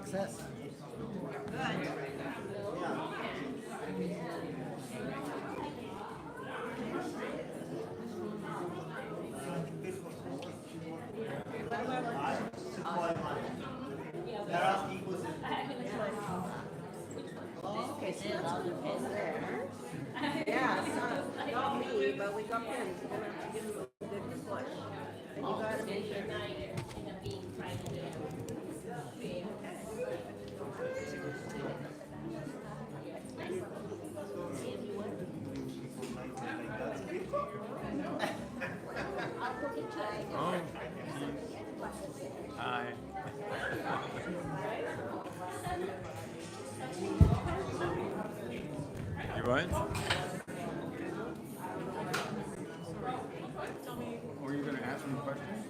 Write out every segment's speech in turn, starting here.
Success. Okay, so that's what it is there. Yeah, it's not me, but we got pins. We're gonna have to give them a good push. And you gotta make sure. Hi. You what? Were you going to ask me questions?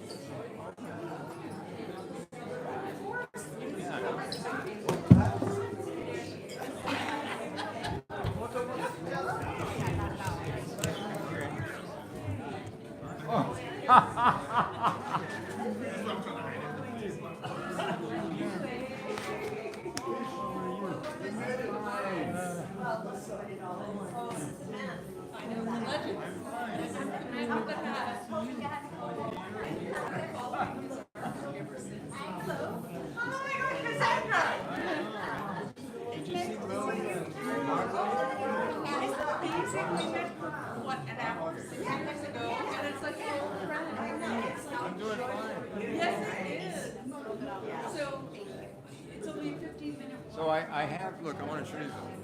What, an hour, 6 years ago, and it's like, oh, I'm doing fine. Yes, it is. So, it's only a 15-minute walk. So I have, look, I want to show you something.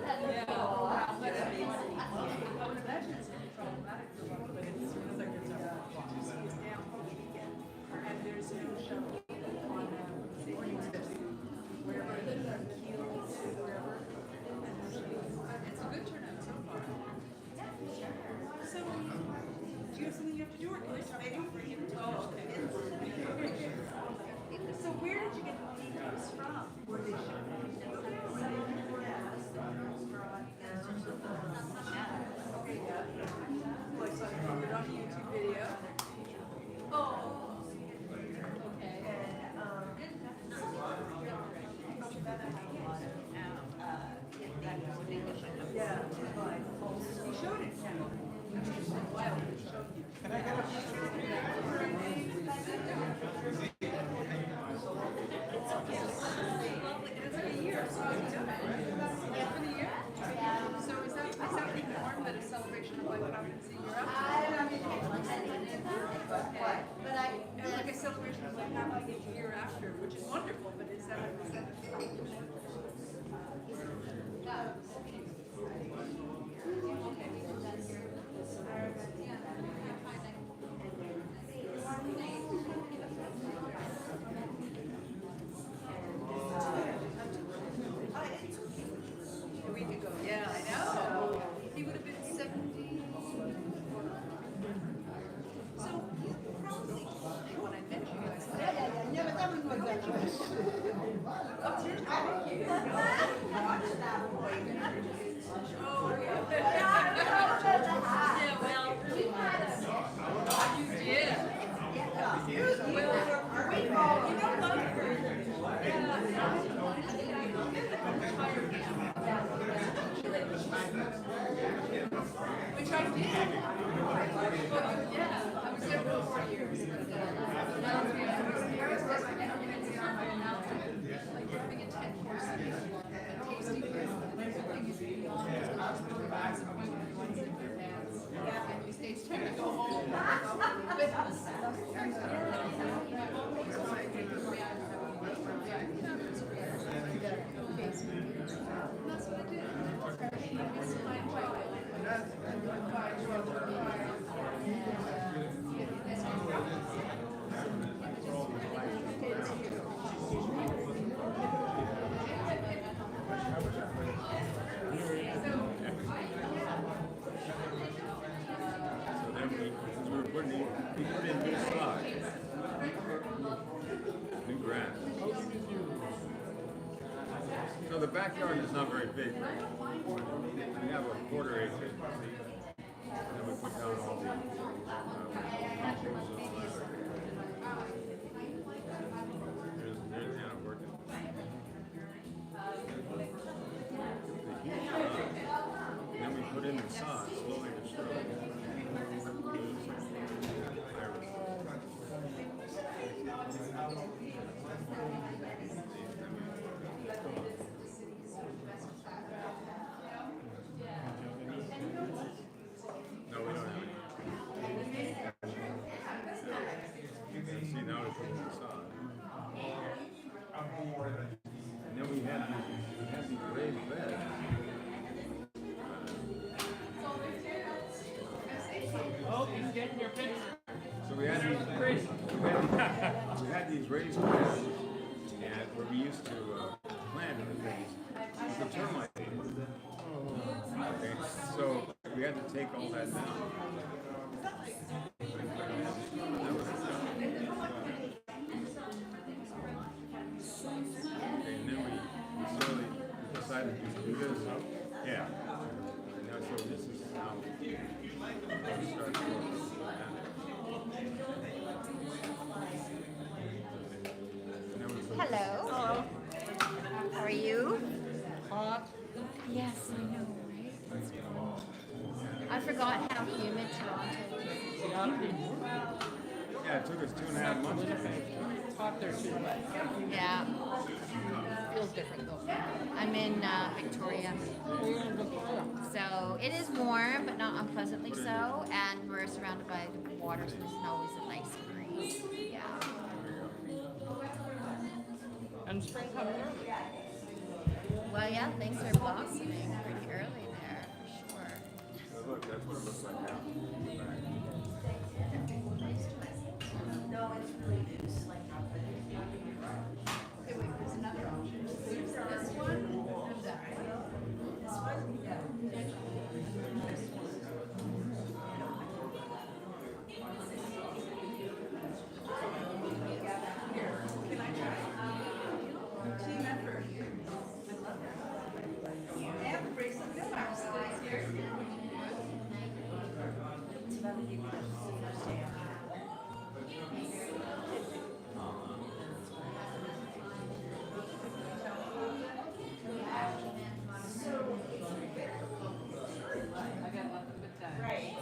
Yeah. But I would imagine it's problematic for one, but it seems like it's down. And there's no shovel on wherever the keels, wherever. It's a good turnout so far. So, do you have something you have to do, or can you tell me? Oh, okay. So where did you get the details from? Where did you? Okay, yeah. Like, so I found it on a YouTube video. Oh. Okay. Yeah. You showed it. Wow. Can I get a It's like a year, so it's been a year. So is that important that a celebration of life happens a year after? And like a celebration of life happening a year after, which is wonderful, but is that a week ago? Yeah, I know. He would have been 70. So probably when I met you guys. Yeah, but that was my graduation. Oh, seriously? Watch that boy. was there for 4 years. Like having a 10-course meal, a tasting room, and everything is beyond just bags of food. And these days tend to go home with us. That's what I did. We put in new sod, new grass. So the backyard is not very big. We have a quarter acre. And we put down all the compost and all that. There's Anna working. And then we put in the sod, slowly but surely. No, we don't have any. See, now we put in the sod. And then we had these raised beds. Oh, he's getting your picture. So we had these raised beds, and where we used to plant the things, the termite ate it. Okay, so we had to take all that down. Okay, and then we slowly decided to do this. Yeah. And now, so this is how we start going. Hello. Hello. How are you? Hot. Yes, I know, right? I forgot how humid Toronto is. Yeah, it took us 2.5 months to finish. It's hot there too, but Yeah. feels different though. I'm in Victoria. We're in Victoria. So it is warm, but not unpleasantly so. And we're surrounded by the water, so there's always a nice breeze. Yeah. And spring coming early. Well, yeah, things are blossoming pretty early there, for sure. So look, that's what it looks like now. Okay, wait, there's another option. There's this one and that one. This one? Yeah. Here, can I try? Team effort. I love that. And the bracelet bill box is here. I got nothing but time. Right.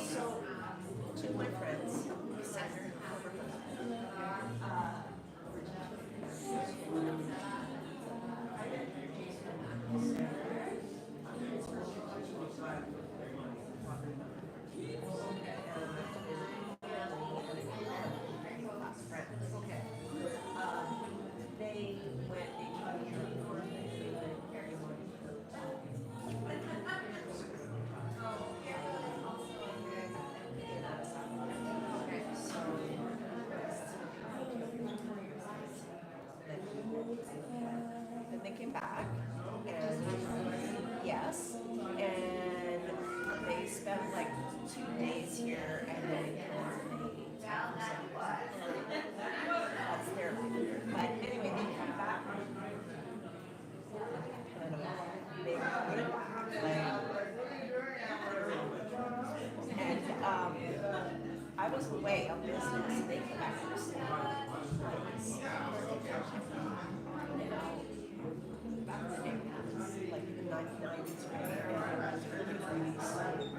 So, two of my friends, Senator they went then they came back, and yes, and they spent like 2 days here, and then that's their life. But anyway, they came back. And I was away on business. They came back to the city. Back then, like the 1990s, right? leaving messages.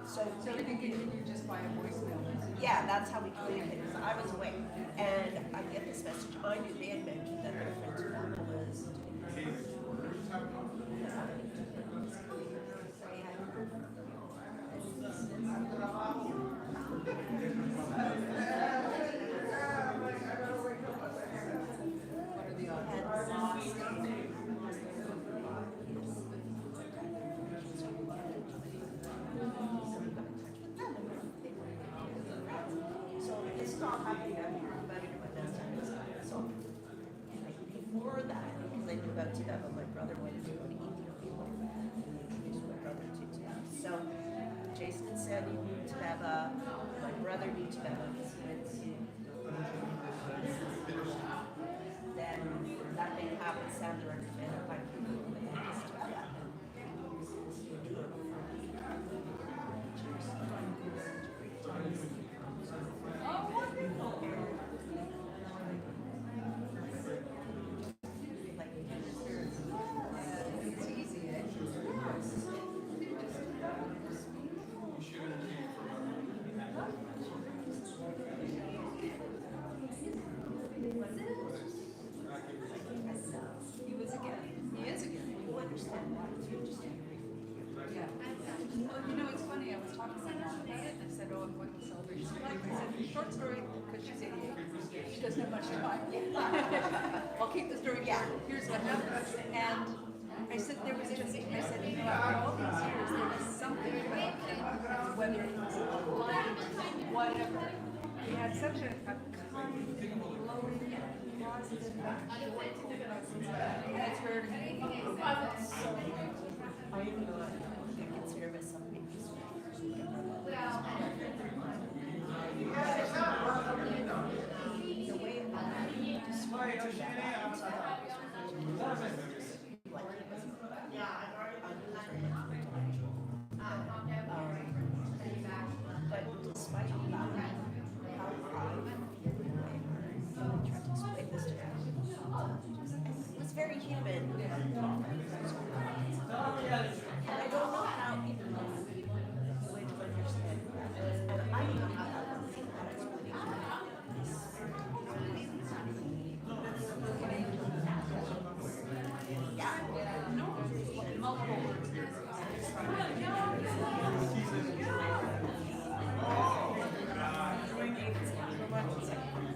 So everything continued just by a voicemail message. yeah, that's how we communicated. Because I was away, and I get this message. I knew they had mentioned that their friends were on the list. What are the odds? So this is all happening after everybody knew my best friend was dying. So before that, because I knew about Tibet, my brother wanted to go to Ethiopia. He introduced my brother to Tibet. So Jason and Sandy knew Tibet. My brother knew Tibet. Then that thing happened. Sandra recommended my people to Tibet. It's easy, eh? He was again. He is again. You understand that? You understand. Yeah. Well, you know, it's funny. I was talking to my mom about it, and I said, "Oh, I'm going to celebrate." I said, "Short story, because she's 88. She doesn't have much time." I'll keep the story short. Here's what happened. And I said, there was just, I said, you know, after all these years, there was something about him, whether it was blind, whatever. He had such a kind, glowing, positive, joyful presence, and it's rare to meet. So I'm not. I consider myself maybe the way I describe but despite that, how I tried to explain this to him. It was very human. And I don't know how people would understand that. And I don't have that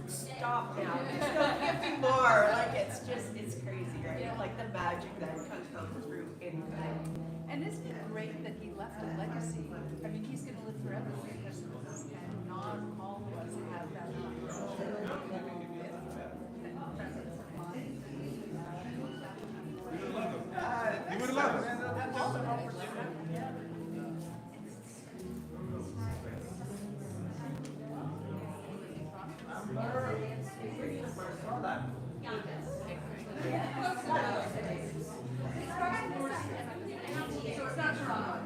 stop now. Just don't give me more. Like it's crazy, right? Like the magic that can come through anything. And isn't it great that he left a legacy? I mean, he's going to live forever because and not all of us have that presence of mind. You would love it. So it's not Toronto.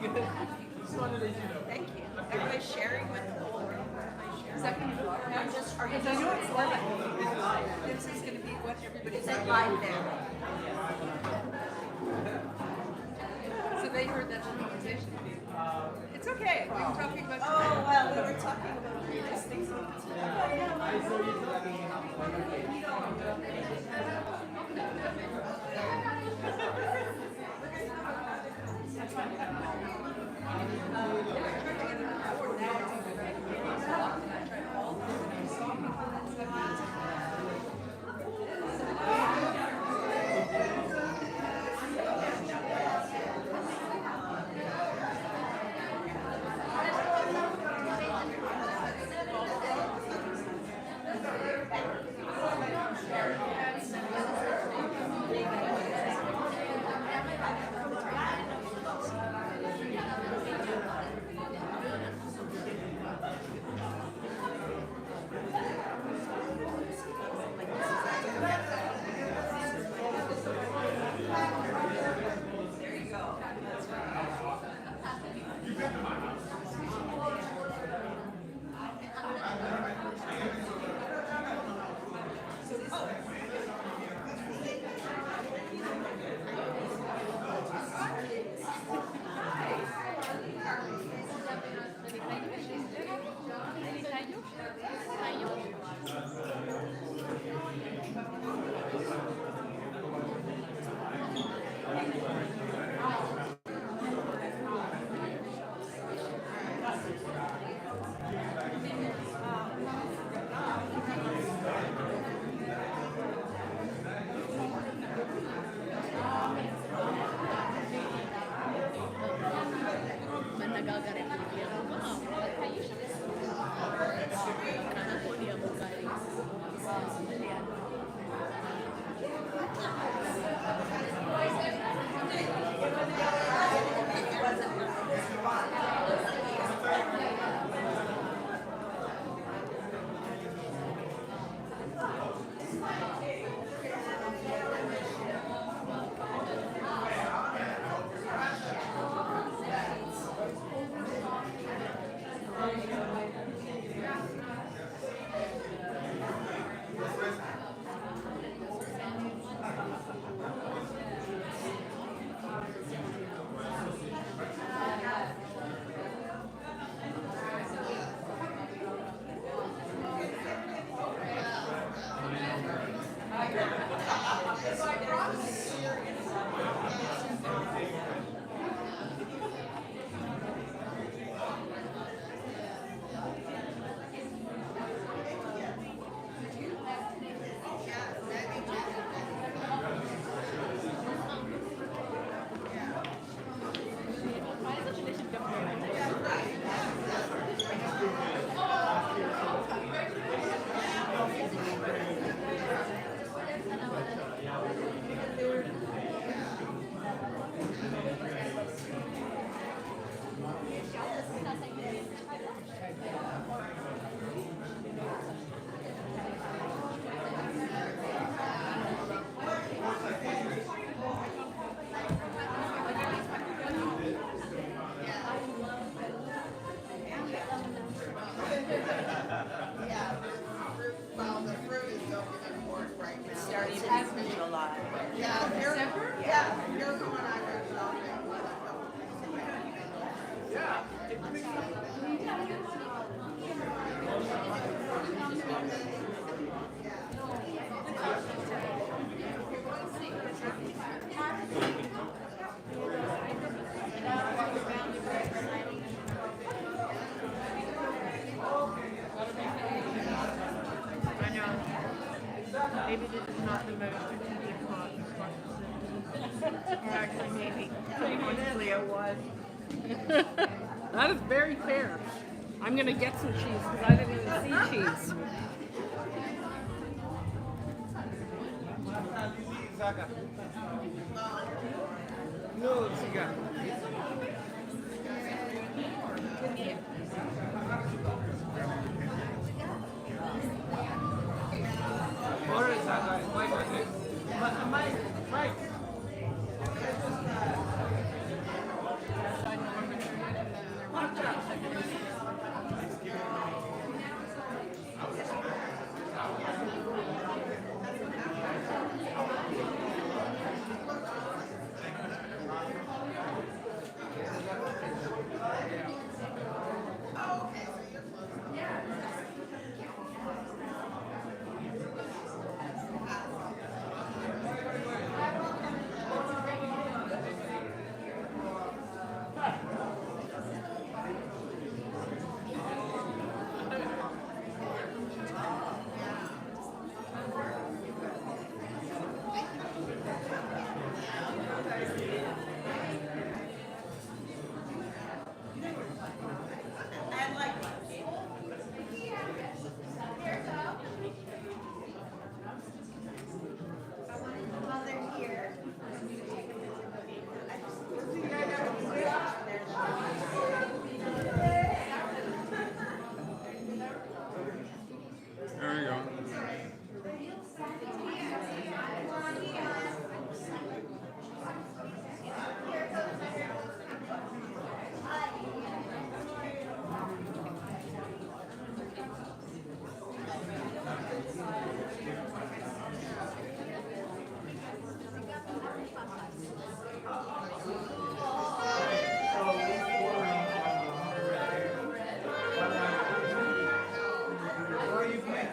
Thank you. Everybody's sharing with the whole room. Second floor. I'm just, are you Because I know it's live. This is gonna be what everybody's Is it live now? So they heard that conversation. It's okay. We were talking about. Oh, well, we were talking about various things. Maybe this is not the most strategic cause or actually maybe. Honestly, it was. That is very fair. I'm gonna get some cheese because I didn't even see cheese. No, cigar. Mike. Thank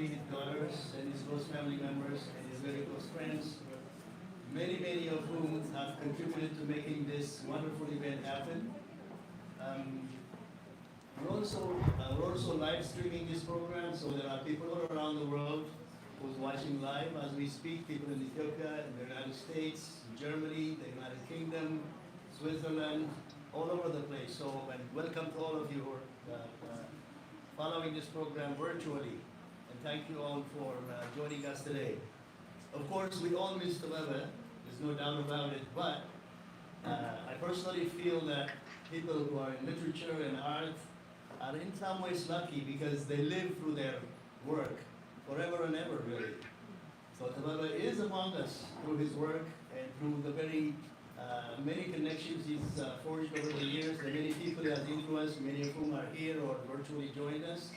his daughters and his close family members and his very close friends, many of whom have contributed to making this wonderful event happen. We're also live streaming this program, so there are people all around the world who's watching live as we speak, people in Ethiopia, in the United States, Germany, the United Kingdom, Switzerland, all over the place. So, and welcome to all of you who are following this program virtually. And thank you all for joining us today. Of course, we all miss the weather, there's no doubt about it, but I personally feel that people who are in literature and art are in some ways lucky because they live through their work forever and ever, really. So Tababa is among us through his work and through the very many connections he's forged over the years, the many people he has influenced, many of whom are here or virtually joined us.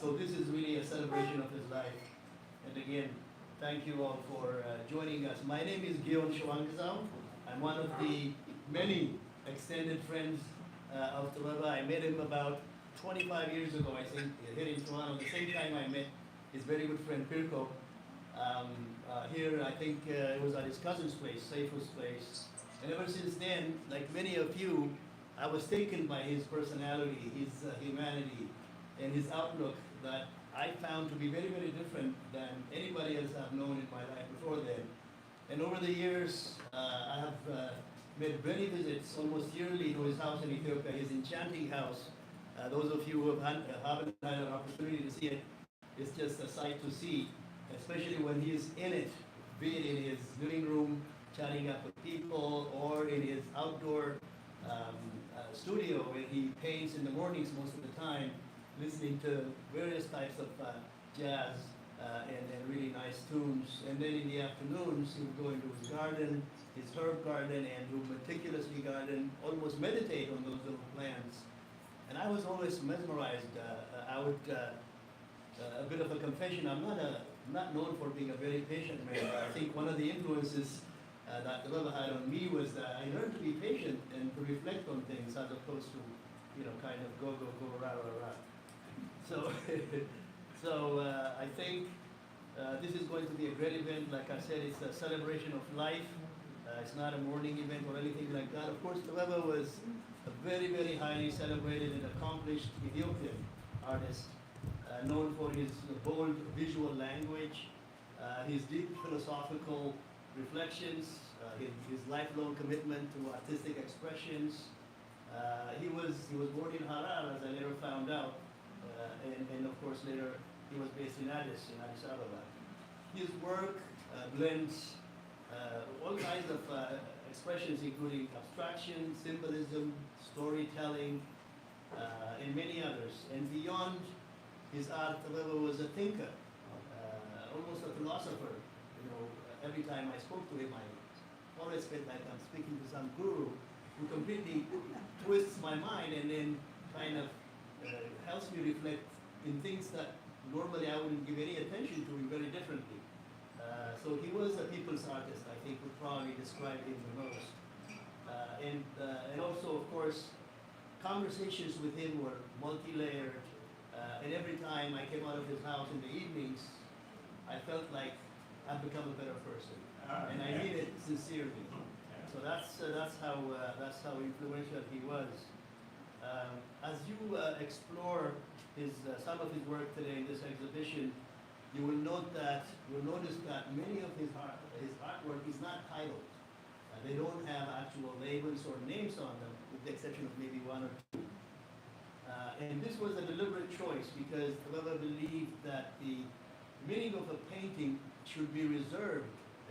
So this is really a celebration of his life. And again, thank you all for joining us. My name is Gion Shwangzao. I'm one of the many extended friends of Tababa. I met him about 25 years ago, I think, here in Toronto. The same time I met his very good friend Pirko. Here, I think it was at his cousin's place, Seifu's place. And ever since then, like many of you, I was taken by his personality, his humanity, and his outlook that I found to be very, very different than anybody else I've known in my life before then. And over the years, I have made many visits, almost yearly, to his house in Ethiopia, his enchanting house. Those of you who haven't had an opportunity to see it, it's just a sight to see, especially when he is in it, be it in his living room, chatting up with people, or in his outdoor studio where he paints in the mornings most of the time, listening to various types of jazz and really nice tunes. And then in the afternoons, he would go into his garden, his herb garden, and he would meticulously garden, almost meditate on those little plants. And I was always mesmerized. I would, a bit of a confession, I'm not known for being a very patient man. I think one of the influences that the Baba had on me was that I learned to be patient and to reflect on things as opposed to, kind of go, rah, rah, rah. So, I think this is going to be a great event. Like I said, it's a celebration of life. It's not a morning event or anything like that. Of course, the Baba was a very, very highly celebrated and accomplished Ethiopian artist, known for his bold visual language, his deep philosophical reflections, his lifelong commitment to artistic expressions. He was born in Harar, as I later found out, and of course later he was based in Addis Ababa. His work blends all kinds of expressions, including abstraction, symbolism, storytelling, and many others. And beyond his art, Tababa was a thinker, almost a philosopher. Every time I spoke to him, I always felt like I'm speaking to some guru who completely twists my mind and then kind of helps me reflect in things that normally I wouldn't give any attention to very differently. So he was a people's artist, I think would probably describe him the most. And also, of course, conversations with him were multi-layered. And every time I came out of his house in the evenings, I felt like I've become a better person. And I mean it sincerely. So that's how influential he was. As you explore some of his work today in this exhibition, you'll notice that many of his artwork is not titled. They don't have actual labels or names on them, with the exception of maybe one or two. And this was a deliberate choice because Tababa believed that the meaning of a painting should be reserved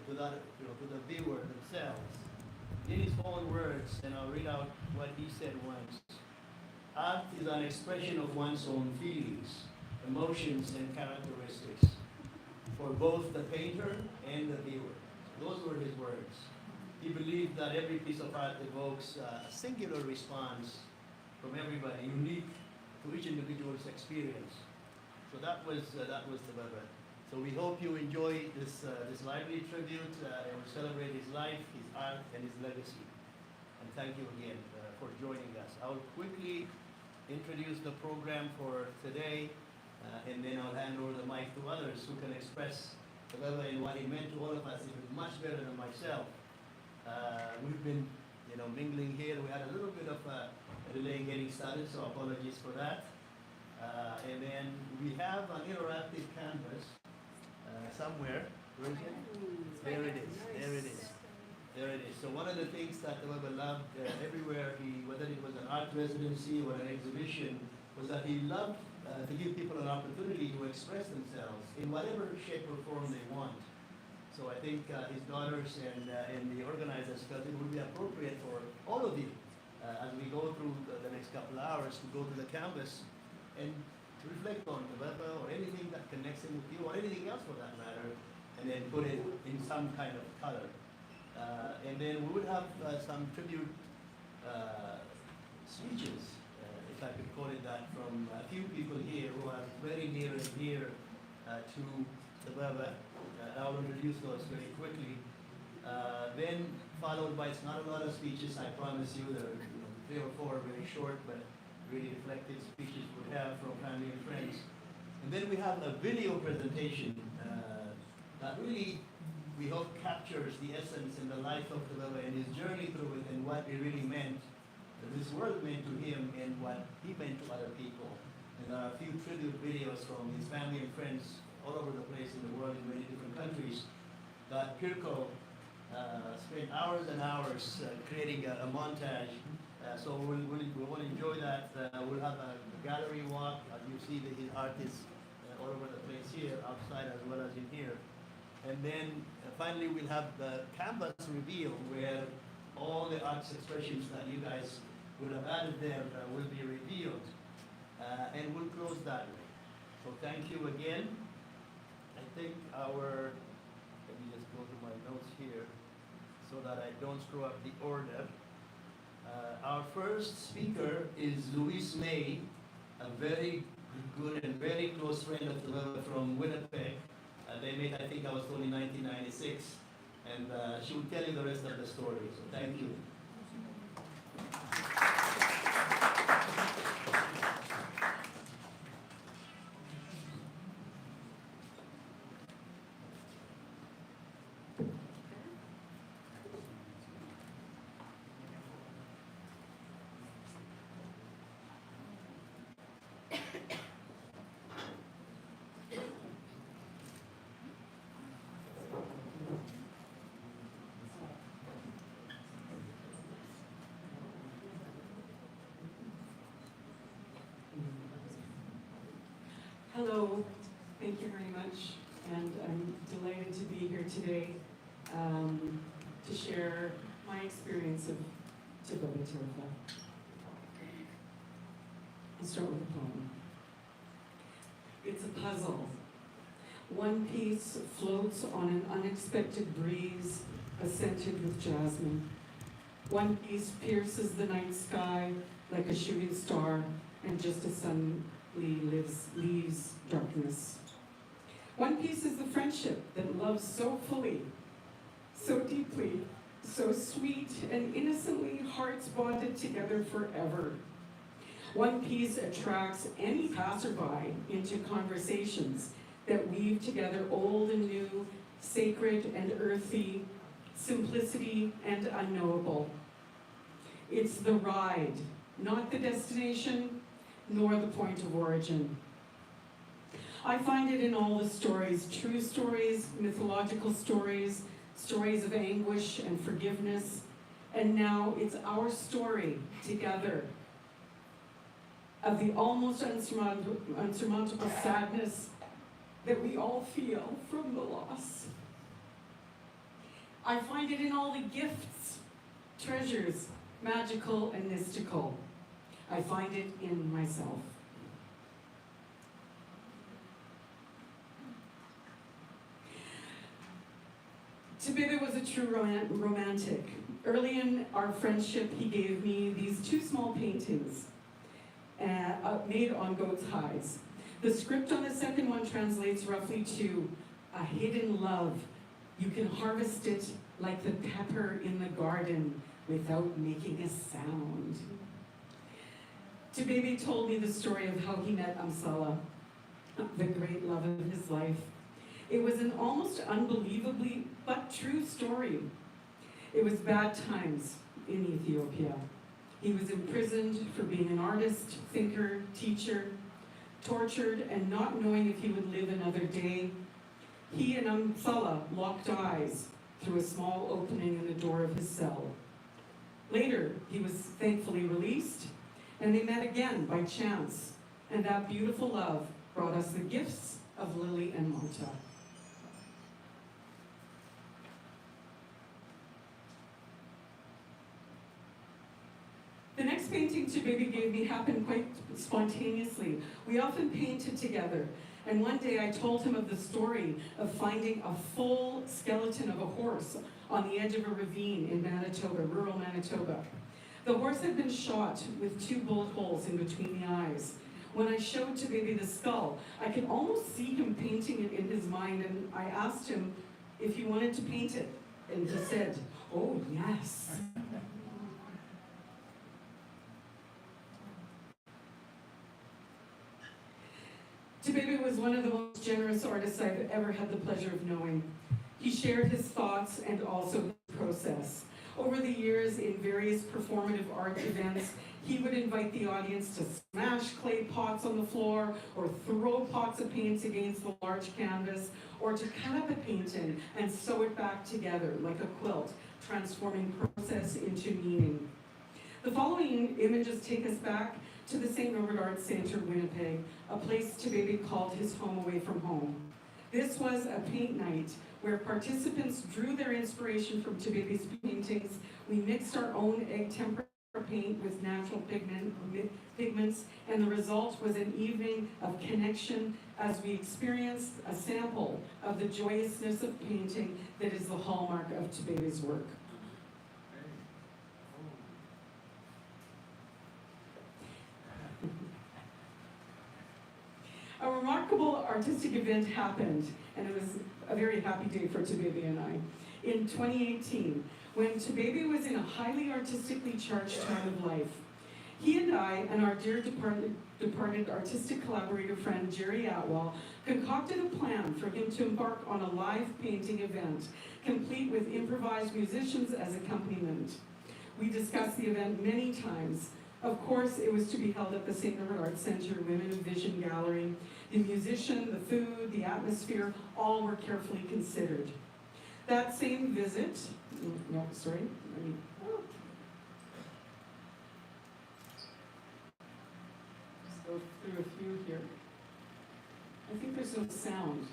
to the viewer themselves. In his own words, and I'll read out what he said once. Art is an expression of one's own feelings, emotions, and characteristics for both the painter and the viewer. Those were his words. He believed that every piece of art evokes a singular response from everybody, unique to each individual's experience. So that was the Baba. So we hope you enjoy this lively tribute and we celebrate his life, his art, and his legacy. And thank you again for joining us. I'll quickly introduce the program for today. and then I'll hand over the mic to others who can express the Baba and what he meant to all of us even much better than myself. We've been, mingling here. We had a little bit of a delay in getting started, so apologies for that. And then we have an interactive canvas somewhere. Where is it? There it is. There it is. There it is. So one of the things that the Baba loved everywhere, whether it was an art residency or an exhibition, was that he loved to give people an opportunity to express themselves in whatever shape or form they want. So I think his daughters and the organizers felt it would be appropriate for all of you, as we go through the next couple of hours, to go to the canvas and reflect on the Baba or anything that connects him with you, or anything else for that matter, and then put it in some kind of color. And then we would have some tribute speeches, if I could call it that, from a few people here who are very near and dear to the Baba. I'll introduce those very quickly. Then followed by, it's not a lot of speeches, I promise you. There are 3 or 4 very short but really reflective speeches we have from family and friends. And then we have a video presentation that really, we hope, captures the essence and the life of the Baba and his journey through it, and what it really meant, this world meant to him, and what he meant to other people. And there are a few tribute videos from his family and friends all over the place in the world, in many different countries, that Pirko spent hours and hours creating a montage. So we'll enjoy that. We'll have a gallery walk. As you see, his art is all over the place here, outside as well as in here. And then finally we'll have the canvas reveal, where all the arts expressions that you guys would have added there will be revealed. And we'll close that way. So thank you again. I think let me just go to my notes here so that I don't screw up the order. Our first speaker is Louise May, a very good and very close friend of the Baba from Winnipeg. They met, I think I was told, in 1996, and she will tell you the rest of the story. So thank you. Hello, thank you very much, and I'm delighted to be here today to share my experience of Tababa Tirtha. I'll start with a poem. It's a puzzle. One piece floats on an unexpected breeze, scented with jasmine. One piece pierces the night sky like a shooting star, and just as suddenly leaves darkness. One piece is the friendship that loves so fully, so deeply, so sweet, and innocently, hearts bonded together forever. One piece attracts any passerby into conversations that weave together old and new, sacred and earthy, simplicity and unknowable. It's the ride, not the destination, nor the point of origin. I find it in all the stories, true stories, mythological stories, stories of anguish and forgiveness, and now it's our story together of the almost unsurmountable sadness that we all feel from the loss. I find it in all the gifts, treasures, magical and mystical. I find it in myself. Tababa was a true romantic. Early in our friendship, he gave me these 2 small paintings made on goat's hides. The script on the second one translates roughly to a hidden love. You can harvest it like the pepper in the garden without making a sound. Tababa told me the story of how he met Amsala. the great love of his life. It was an almost unbelievably but true story. It was bad times in Ethiopia. He was imprisoned for being an artist, thinker, teacher, tortured and not knowing if he would live another day. He and Amsala locked eyes through a small opening in the door of his cell. Later, he was thankfully released, and they met again by chance, and that beautiful love brought us the gifts of Lily and Marta. The next painting Chibibi gave me happened quite spontaneously. We often painted together, and one day I told him of the story of finding a full skeleton of a horse on the edge of a ravine in Manitoba, rural Manitoba. The horse had been shot with 2 bullet holes in between the eyes. When I showed Chibibi the skull, I could almost see him painting it in his mind, and I asked him if he wanted to paint it, and he said, "Oh, yes." Chibibi was one of the most generous artists I've ever had the pleasure of knowing. He shared his thoughts and also his process. Over the years, in various performative art events, he would invite the audience to smash clay pots on the floor, or throw pots of paints against the large canvas, or to cut up a painting and sew it back together like a quilt, transforming process into meaning. The following images take us back to the St. Norbert Arts Centre, Winnipeg, a place Chibibi called his home away from home. This was a paint night where participants drew their inspiration from Chibibi's paintings. We mixed our own egg tempera paint with natural pigments, and the result was an evening of connection as we experienced a sample of the joyousness of painting that is the hallmark of Chibibi's work. A remarkable artistic event happened, and it was a very happy day for Chibibi and I. In 2018, when Chibibi was in a highly artistically charged time of life, he and I and our dear departed artistic collaborator friend Jerry Atwell concocted a plan for him to embark on a live painting event, complete with improvised musicians as accompaniment. We discussed the event many times. Of course, it was to be held at the St. Norbert Arts Centre Women of Vision Gallery. The musician, the food, the atmosphere, all were carefully considered. That same visit, let's go through a few here. I think there's no sound.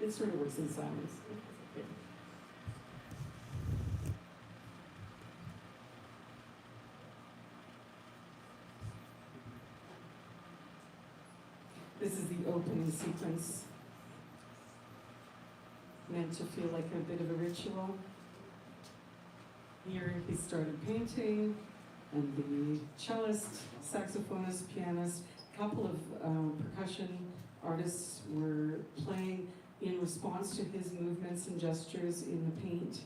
It sort of works in silence. This is the opening sequence, meant to feel like a bit of a ritual. Here he started painting, and the cellist, saxophonist, pianist, a couple of percussion artists were playing in response to his movements and gestures in the paint.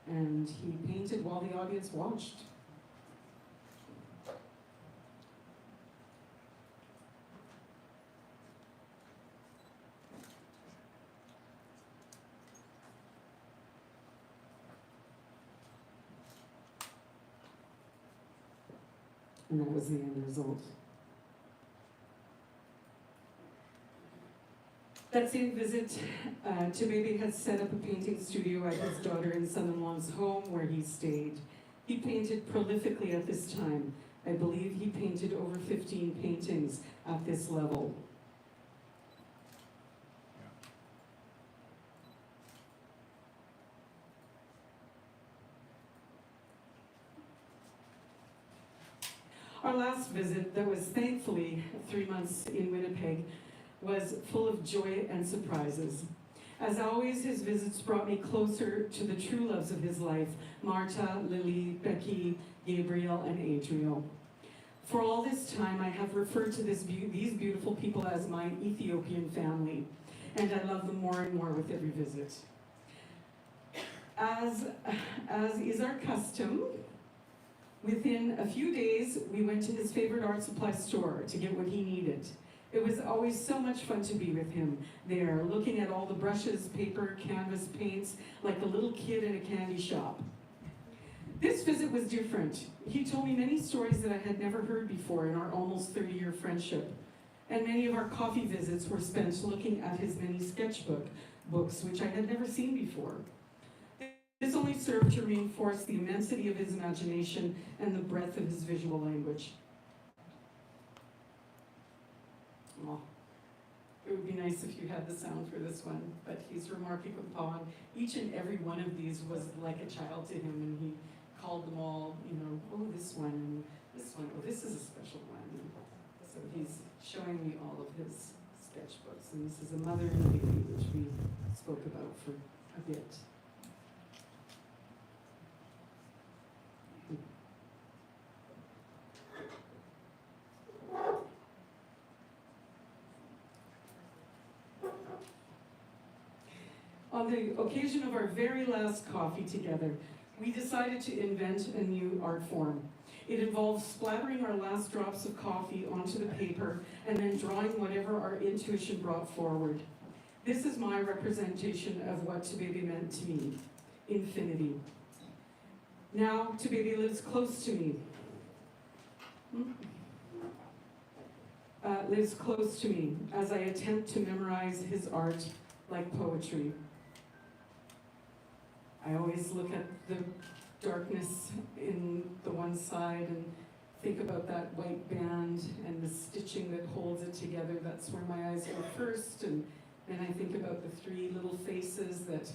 And he painted while the audience watched. And that was the end result. That same visit, Chibibi had set up a painting studio at his daughter and son-in-law's home where he stayed. He painted prolifically at this time. I believe he painted over 15 paintings at this level. Our last visit, that was thankfully 3 months in Winnipeg, was full of joy and surprises. As always, his visits brought me closer to the true loves of his life, Marta, Lily, Becky, Gabriel, and Adriel. For all this time, I have referred to these beautiful people as my Ethiopian family, and I love them more and more with every visit. As is our custom, within a few days, we went to his favorite art supply store to get what he needed. It was always so much fun to be with him there, looking at all the brushes, paper, canvas, paints, like a little kid in a candy shop. This visit was different. He told me many stories that I had never heard before in our almost 30-year friendship. And many of our coffee visits were spent looking at his many books, which I had never seen before. This only served to reinforce the immensity of his imagination and the breadth of his visual language. Well, it would be nice if you had the sound for this one, but he's remarking upon each and every one of these was like a child to him, and he called them all, oh, this one, and this one, oh, this is a special one. And so he's showing me all of his sketchbooks, and this is a mother and a baby, which we spoke about for a bit. On the occasion of our very last coffee together, we decided to invent a new art form. It involves splattering our last drops of coffee onto the paper and then drawing whatever our intuition brought forward. This is my representation of what Tubebe meant to me, infinity. Now, Tubebe lives close to me. Lives close to me as I attempt to memorize his art like poetry. I always look at the darkness in the one side and think about that white band and the stitching that holds it together. That's where my eyes go first, and then I think about the three little faces that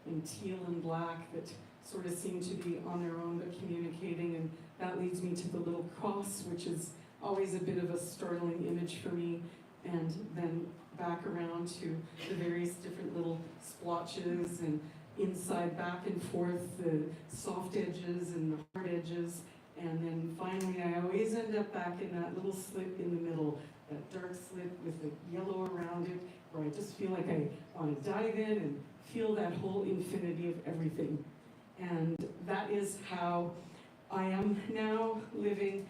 in teal and black that sort of seem to be on their own but communicating, and that leads me to the little cross, which is always a bit of a startling image for me, and then back around to the various different little splotches and inside, back and forth, the soft edges and the hard edges, and then finally I always end up back in that little slit in the middle, that dark slit with the yellow around it, where I just feel like I want to dive in and feel that whole infinity of everything. And that is how I am now living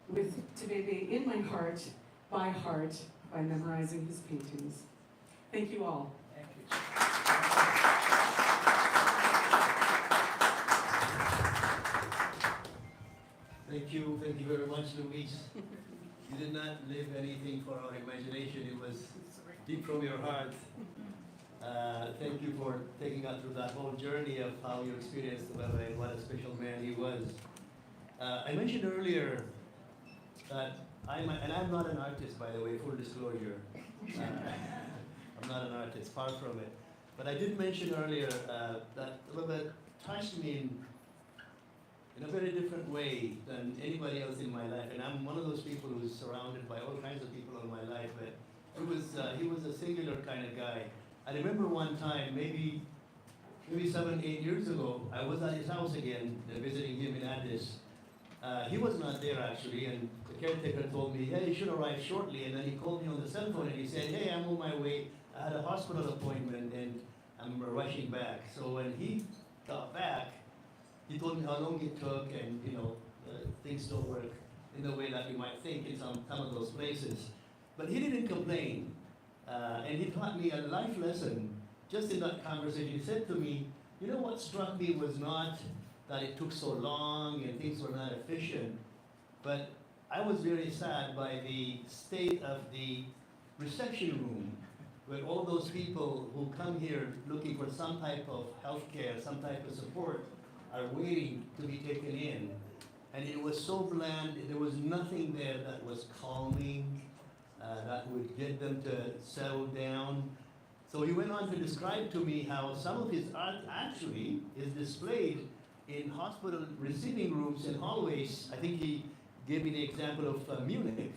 with Tubebe in my heart, by memorizing his paintings. Thank you all. Thank you. Thank you very much, Louise. You did not leave anything for our imagination. It was deep from your heart. Thank you for taking us through that whole journey of how you experienced Tubebe and what a special man he was. I mentioned earlier that I'm not an artist, by the way, full disclosure. I'm not an artist, far from it. But I did mention earlier that Tubebe touched me in a very different way than anybody else in my life. And I'm one of those people who's surrounded by all kinds of people in my life, but he was a singular kind of guy. I remember one time, maybe 7, 8 years ago, I was at his house again, visiting him in Addis. He was not there actually, and the caretaker told me, hey, you should arrive shortly. And then he called me on the cell phone and he said, hey, I'm on my way. I had a hospital appointment and I'm rushing back. So when he got back, he told me how long it took, and things don't work in the way that you might think in some of those places. But he didn't complain, and he taught me a life lesson just in that conversation. He said to me, you know what struck me was not that it took so long and things were not efficient, but I was very sad by the state of the reception room, where all those people who come here looking for some type of health care, some type of support, are waiting to be taken in. And it was so bland, there was nothing there that was calming, that would get them to settle down. So he went on to describe to me how some of his art actually is displayed in hospital receiving rooms and hallways. I think he gave me the example of Munich,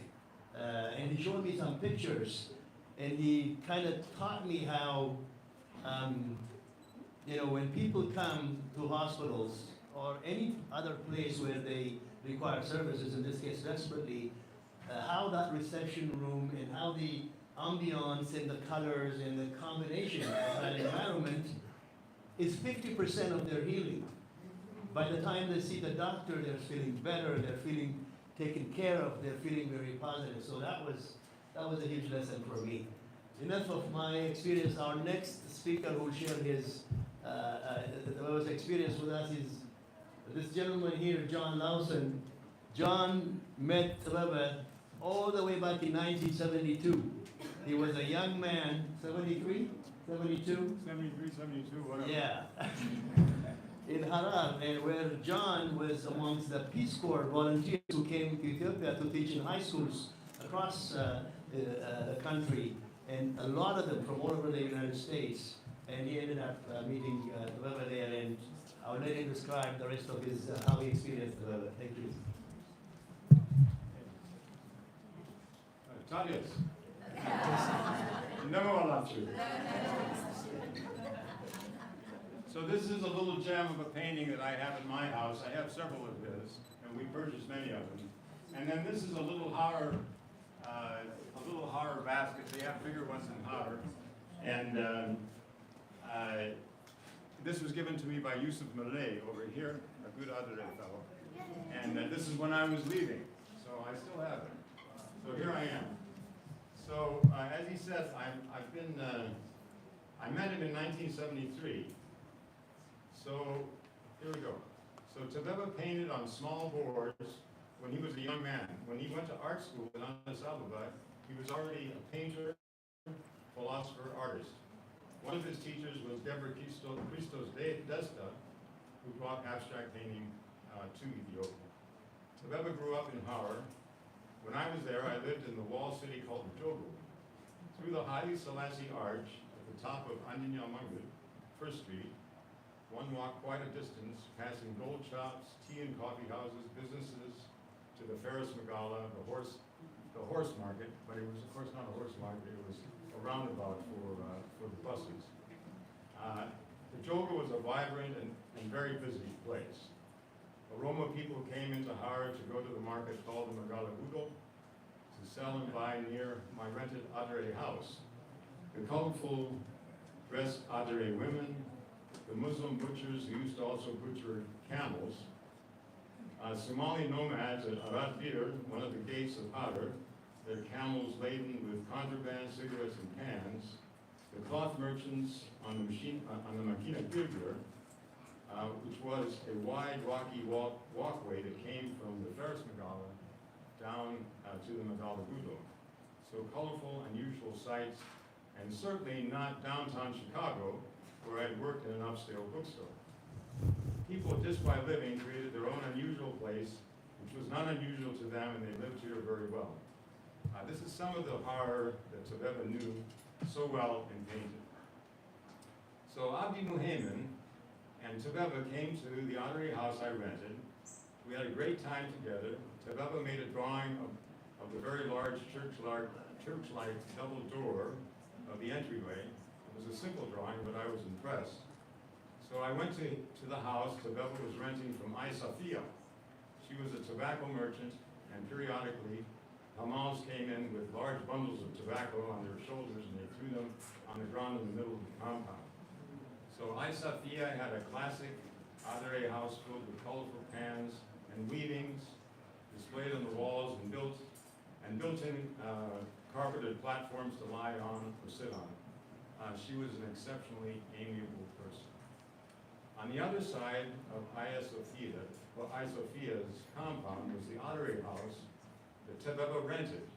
and he showed me some pictures, and he kind of taught me how when people come to hospitals or any other place where they require services, in this case desperately, how that reception room and how the ambiance and the colors and the combination of that environment is 50% of their healing. By the time they see the doctor, they're feeling better, they're feeling taken care of, they're feeling very positive. So that was a huge lesson for me. Enough of my experience. Our next speaker who will share his experience with us is this gentleman here, John Lawson. John met Tababa all the way back in 1972. He was a young man, 73, 72? 73, 72, whatever. Yeah. In Harar, where John was amongst the Peace Corps volunteers who came to Ethiopia to teach in high schools across the country, and a lot of them from all over the United States. And he ended up meeting Tababa there, and I'll let him describe the rest of his how he experienced Tababa. Thank you. Talis. Never allowed to. So this is a little gem of a painting that I have in my house. I have several of his, and we purchased many of them. And then this is a little horror basket. They have bigger ones in horror. And this was given to me by Yusuf Malay over here, a good other fellow. And this is when I was leaving, so I still have it. So here I am. So as he said, I met him in 1973. So here we go. So Tababa painted on small boards when he was a young man. When he went to art school in Addis Ababa, he was already a painter, philosopher, artist. One of his teachers was Deborah Christos Desta, who brought abstract painting to Ethiopia. Tababa grew up in Harar. When I was there, I lived in the walled city called Jogo. Through the Haile Selassie Arch at the top of Andinya Mangud, First Street, one walked quite a distance, passing gold shops, tea and coffee houses, businesses, to the Ferris Magala, the horse market, but it was of course not a horse market, it was a roundabout for the buses. The Jogo was a vibrant and very busy place. Oromo people came into Harar to go to the market called the Magala Gudo to sell and buy near my rented Adare house. The colorful dressed Adare women, the Muslim butchers who used to also butcher camels, Somali nomads at Arad Bir, one of the gates of Harar, their camels laden with contraband, cigarettes, and pans, the cloth merchants on the Makina Girgir, which was a wide, rocky walkway that came from the Ferris Magala down to the Magala Gudo. So colorful, unusual sights, and certainly not downtown Chicago, where I'd worked in an upscale bookstore. People, just by living, created their own unusual place, which was not unusual to them, and they lived here very well. This is some of the horror that Tababa knew so well and painted. So Abdi Muhaymin and Tababa came to the Adare house I rented. We had a great time together. Tababa made a drawing of the very large church-like double door of the entryway. It was a simple drawing, but I was impressed. So I went to the house Tababa was renting from Isafia. She was a tobacco merchant, and periodically, Hamals came in with large bundles of tobacco on their shoulders, and they threw them on the ground in the middle of the compound. So Isafia had a classic Adare house filled with colorful pans and weavings displayed on the walls and built-in carpeted platforms to lie on or sit on. She was an exceptionally amiable person. On the other side of Sofia's compound was the Adare house that Tababa rented.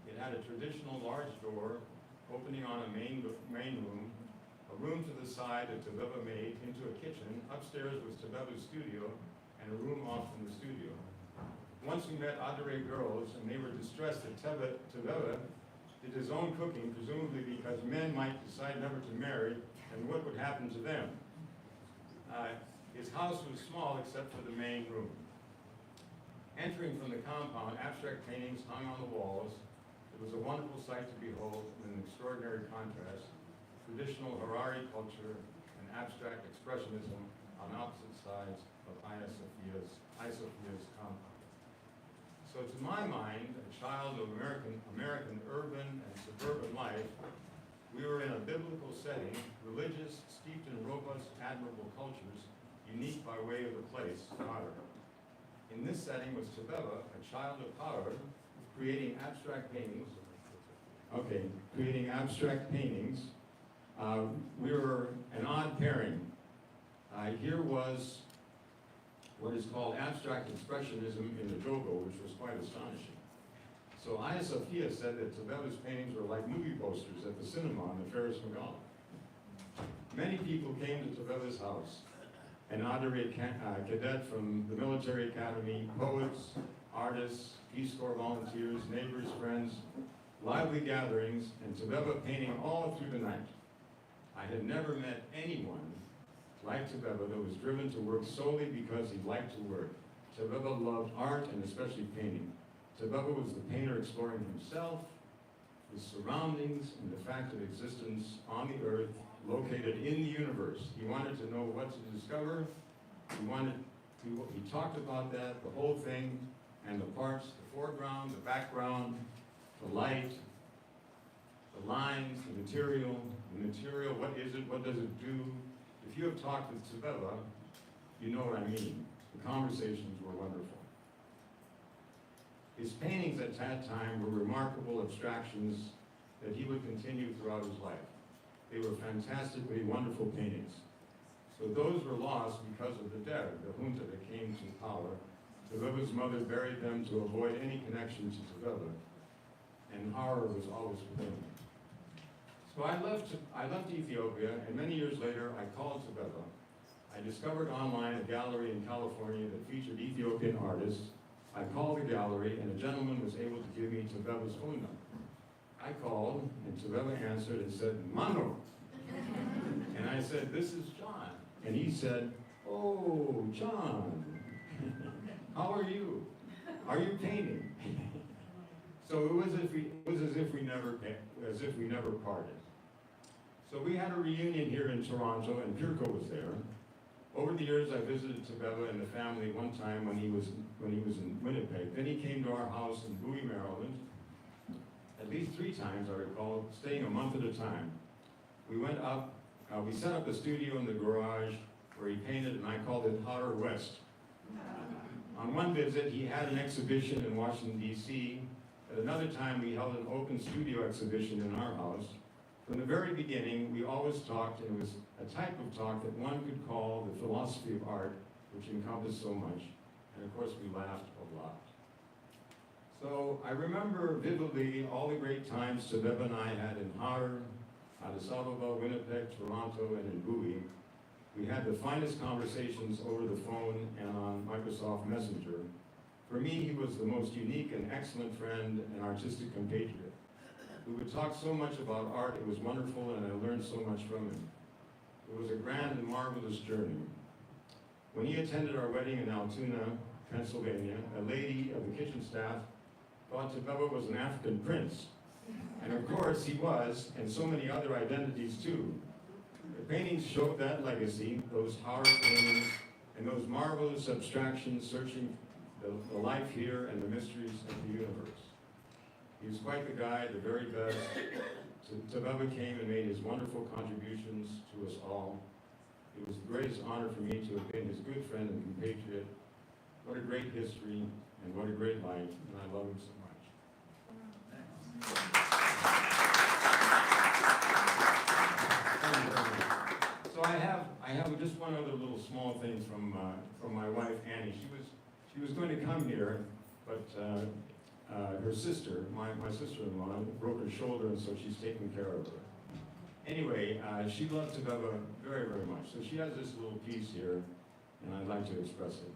It had a traditional large door opening on a main room, a room to the side that Tababa made into a kitchen. Upstairs was Tababa's studio, and a room off from the studio. Once we met Adare girls, and they were distressed that Tababa did his own cooking, presumably because men might decide never to marry, and what would happen to them. His house was small except for the main room. Entering from the compound, abstract paintings hung on the walls. It was a wonderful sight to behold, with an extraordinary contrast. Traditional Harari culture and abstract expressionism on opposite sides of Sofia's compound. So to my mind, a child of American urban and suburban life, We were in a biblical setting, religious, steeped in robust, admirable cultures, unique by way of the place, Power. In this setting was Tebeba, a child of Power, creating abstract paintings. Okay, creating abstract paintings. We were an odd pairing. Here was what is called abstract expressionism in the Jogo, which was quite astonishing. So Aya Sophia said that Tebeba's paintings were like movie posters at the cinema on the Ferris Magala. Many people came to Tebeba's house. An honorary cadet from the military academy, poets, artists, Peace Corps volunteers, neighbors, friends, lively gatherings, and Tebeba painting all through the night. I had never met anyone like Tebeba that was driven to work solely because he liked to work. Tebeba loved art and especially painting. Tebeba was the painter exploring himself, his surroundings, and the fact of existence on the earth, located in the universe. He wanted to know what to discover. He talked about that, the whole thing, and the parts, the foreground, the background, the light, the lines, the material, what is it, what does it do? If you have talked with Tebeba, you know what I mean. The conversations were wonderful. His paintings at that time were remarkable abstractions that he would continue throughout his life. They were fantastically wonderful paintings. So those were lost because of the Der, the junta that came to power. Tebeba's mother buried them to avoid any connection to Tebeba, and horror was always with him. So I left Ethiopia, and many years later I called Tebeba. I discovered online a gallery in California that featured Ethiopian artists. I called the gallery, and a gentleman was able to give me Tebeba's phone number. I called, and Tebeba answered and said, Mano. And I said, this is John. And he said, oh, John, how are you? Are you painting? So it was as if we never parted. So we had a reunion here in Toronto, and Pirko was there. Over the years, I visited Tebeba and the family one time when he was in Winnipeg. Then he came to our house in Bowie, Maryland, at least 3 times, I recall, staying a month at a time. We went up, we set up a studio in the garage where he painted, and I called it Hotter West. On one visit, he had an exhibition in Washington, D.C. At another time, we held an open studio exhibition in our house. From the very beginning, we always talked, and it was a type of talk that one could call the philosophy of art, which encompassed so much. And of course, we laughed a lot. So I remember vividly all the great times Tebeba and I had in Har, Addis Ababa, Winnipeg, Toronto, and in Bowie. We had the finest conversations over the phone and on Microsoft Messenger. For me, he was the most unique and excellent friend and artistic compatriot. We would talk so much about art, it was wonderful, and I learned so much from him. It was a grand and marvelous journey. When he attended our wedding in Altoona, Pennsylvania, a lady of the kitchen staff thought Tebeba was an African prince. And of course he was, and so many other identities too. The paintings showed that legacy, those horror paintings, and those marvelous abstractions searching the life here and the mysteries of the universe. He was quite the guy, the very best. Tebeba came and made his wonderful contributions to us all. It was the greatest honor for me to have been his good friend and compatriot. What a great history, and what a great life, and I love him so much. So I have just one other little small thing from my wife Annie. She was going to come here, but her sister, my sister-in-law, broke her shoulder, and so she's taking care of her. Anyway, she loved Tebeba very, very much. So she has this little piece here, and I'd like to express it.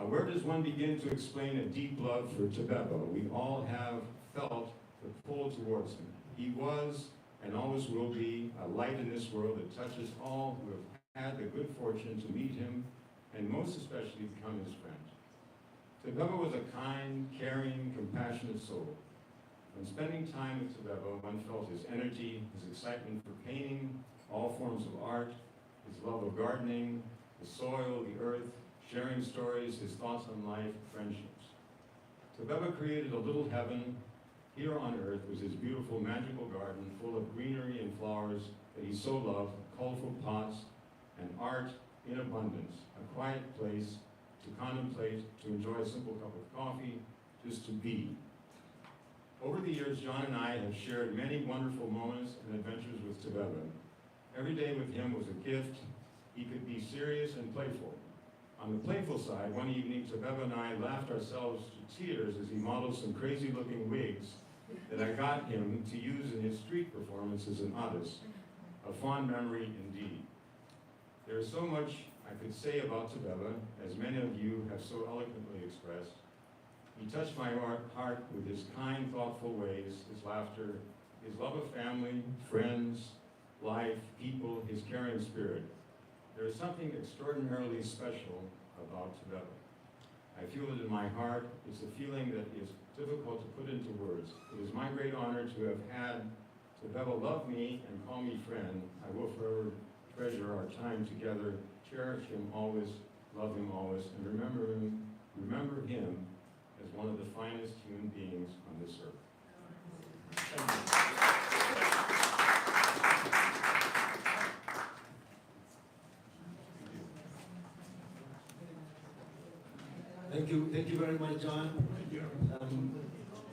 Where does one begin to explain a deep love for Tebeba? We all have felt the pull towards him. He was, and always will be, a light in this world that touches all who have had the good fortune to meet him, and most especially become his friend. Tebeba was a kind, caring, compassionate soul. When spending time with Tebeba, one felt his energy, his excitement for painting, all forms of art, his love of gardening, the soil, the earth, sharing stories, his thoughts on life, friendships. Tebeba created a little heaven Here on earth was his beautiful magical garden full of greenery and flowers that he so loved, colorful pots, and art in abundance, a quiet place to contemplate, to enjoy a simple cup of coffee, just to be. Over the years, John and I have shared many wonderful moments and adventures with Tebeba. Every day with him was a gift. He could be serious and playful. On the playful side, one evening, Tebeba and I laughed ourselves to tears as he modeled some crazy-looking wigs that I got him to use in his street performances in Addis. A fond memory indeed. There is so much I could say about Tebeba, as many of you have so eloquently expressed. He touched my heart with his kind, thoughtful ways, his laughter, his love of family, friends, life, people, his caring spirit. There is something extraordinarily special about Tebeba. I feel it in my heart. It's a feeling that is difficult to put into words. It is my great honor to have had Tebeba love me and call me friend. I will forever treasure our time together, cherish him always, love him always, and remember him as one of the finest human beings on this earth. Thank you very much, John.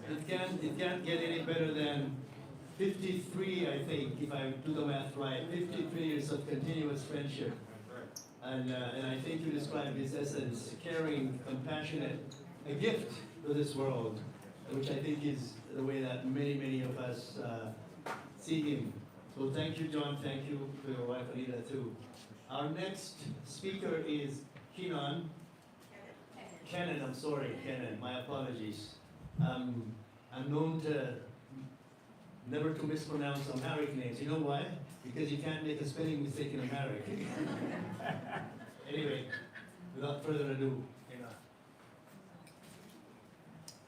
It can't get any better than 53, I think, if I do the math right, 53 years of continuous friendship. And I think you described his essence, caring, compassionate, a gift to this world, which I think is the way that many of us see him. So thank you, John. Thank you to your wife, Anita, too. Our next speaker is Kenan. Kenan, I'm sorry, Kenan. My apologies. I'm known to never to mispronounce Amharic names. You know why? Because you can't make a spelling mistake in Amharic. Anyway, without further ado, Kenan.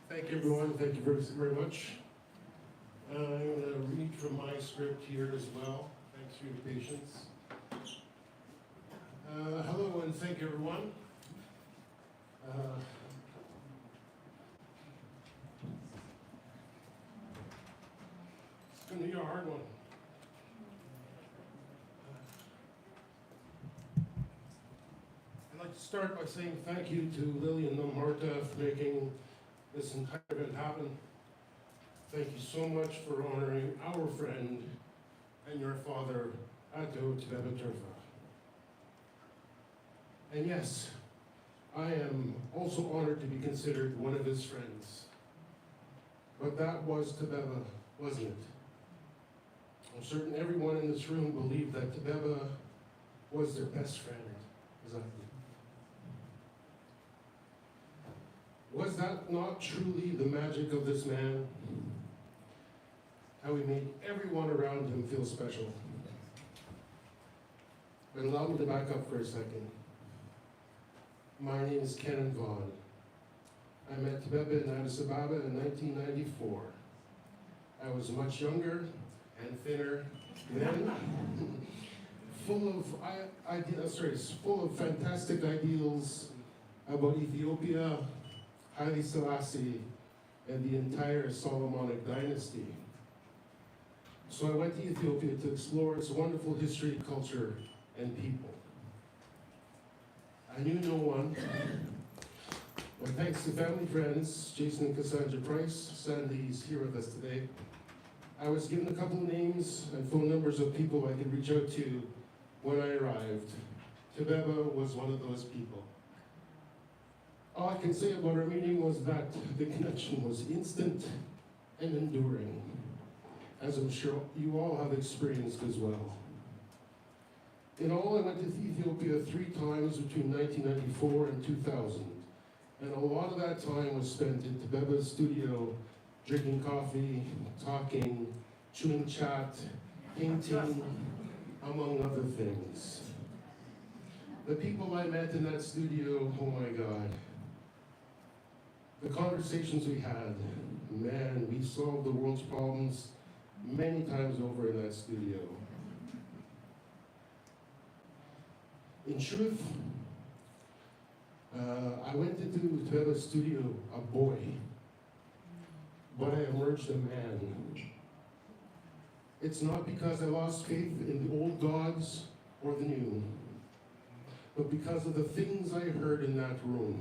Thank you, everyone. Thank you very much. I'm going to read from my script here as well. Thanks for your patience. Hello and thank you, everyone. It's going to be a hard one. I'd like to start by saying thank you to Lily and Marta for making this entire event happen. Thank you so much for honoring our friend and your father, Ato Tebeba Turfa. And yes, I am also honored to be considered one of his friends. But that was Tebeba, wasn't it? I'm certain everyone in this room believed that Tebeba was their best friend. Exactly. Was that not truly the magic of this man? How he made everyone around him feel special. But allow me to back up for a second. My name is Kenan Vaughn. I met Tebeba in Addis Ababa in 1994. I was much younger and thinner then, full of fantastic ideals about Ethiopia, Haile Selassie, and the entire Solomonic dynasty. So I went to Ethiopia to explore its wonderful history, culture, and people. I knew no one, but thanks to family friends, Jason and Cassandra Price, Sandy is here with us today, I was given a couple of names and phone numbers of people I could reach out to when I arrived. Tebeba was one of those people. All I can say about our meeting was that the connection was instant and enduring, as I'm sure you all have experienced as well. In all, I went to Ethiopia 3 times between 1994 and 2000, and a lot of that time was spent in Tebeba's studio, drinking coffee, talking, chewing chat, painting, among other things. The people I met in that studio, oh my God. The conversations we had, man, we solved the world's problems many times over in that studio. In truth, I went into Tebeba's studio a boy, but I emerged a man. It's not because I lost faith in the old gods or the new, but because of the things I heard in that room,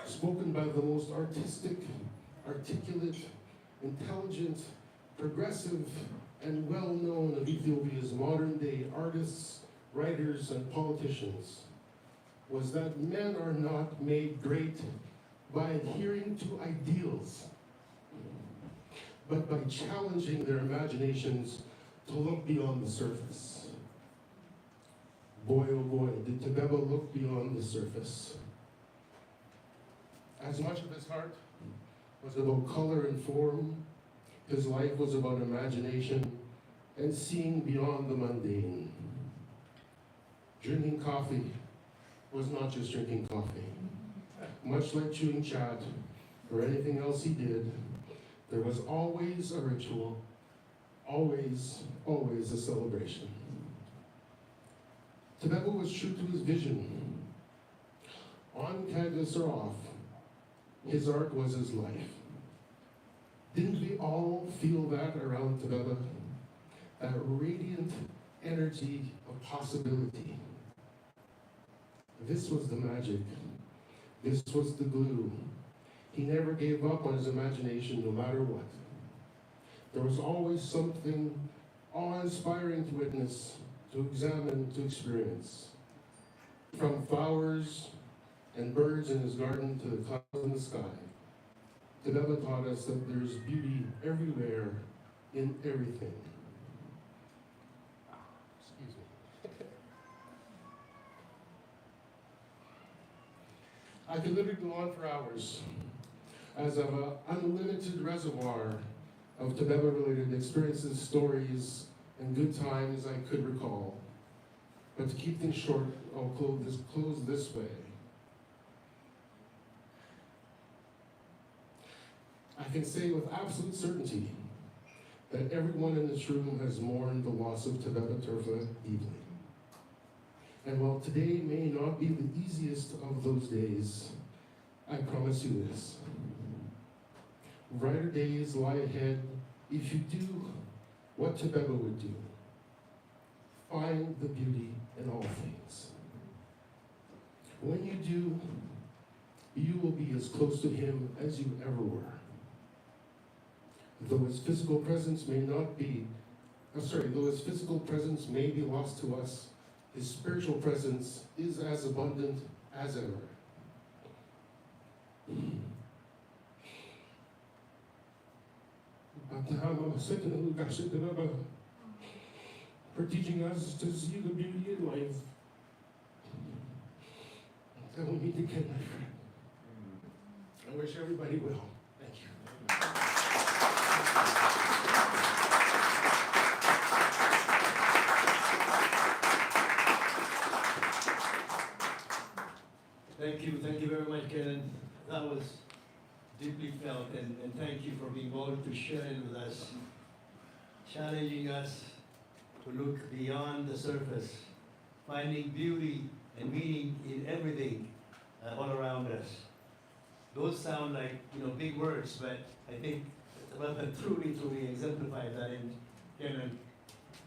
spoken by the most artistic, articulate, intelligent, progressive, and well-known of Ethiopia's modern-day artists, writers, and politicians, was that men are not made great by adhering to ideals, but by challenging their imaginations to look beyond the surface. Boy, oh boy, did Tebeba look beyond the surface. As much of his heart was about color and form, his life was about imagination and seeing beyond the mundane. Drinking coffee was not just drinking coffee. Much like chewing chat or anything else he did, there was always a ritual, always a celebration. Tebeba was true to his vision. On canvas or off, his art was his life. Didn't we all feel that around Tebeba? That radiant energy of possibility. This was the magic. This was the glue. He never gave up on his imagination no matter what. There was always something awe-inspiring to witness, to examine, to experience. From flowers and birds in his garden to the clouds in the sky, Tebeba taught us that there's beauty everywhere, in everything. Excuse me. I could literally go on for hours, as of an unlimited reservoir of Tebeba-related experiences, stories, and good times I could recall. But to keep things short, I'll close this way. I can say with absolute certainty that everyone in this room has mourned the loss of Tebeba Turfa deeply. And while today may not be the easiest of those days, I promise you this. Brighter days lie ahead if you do what Tebeba would do. Find the beauty in all things. When you do, you will be as close to him as you ever were. Though his physical presence may be lost to us, his spiritual presence is as abundant as ever. For teaching us to see the beauty in life. Until we meet again, my friend. I wish everybody well. Thank you. Thank you very much, Karen. That was deeply felt, and thank you for being bold to share it with us, challenging us to look beyond the surface, finding beauty and meaning in everything all around us. Those sound like, big words, but I think Tebeba truly exemplified that. And Karen,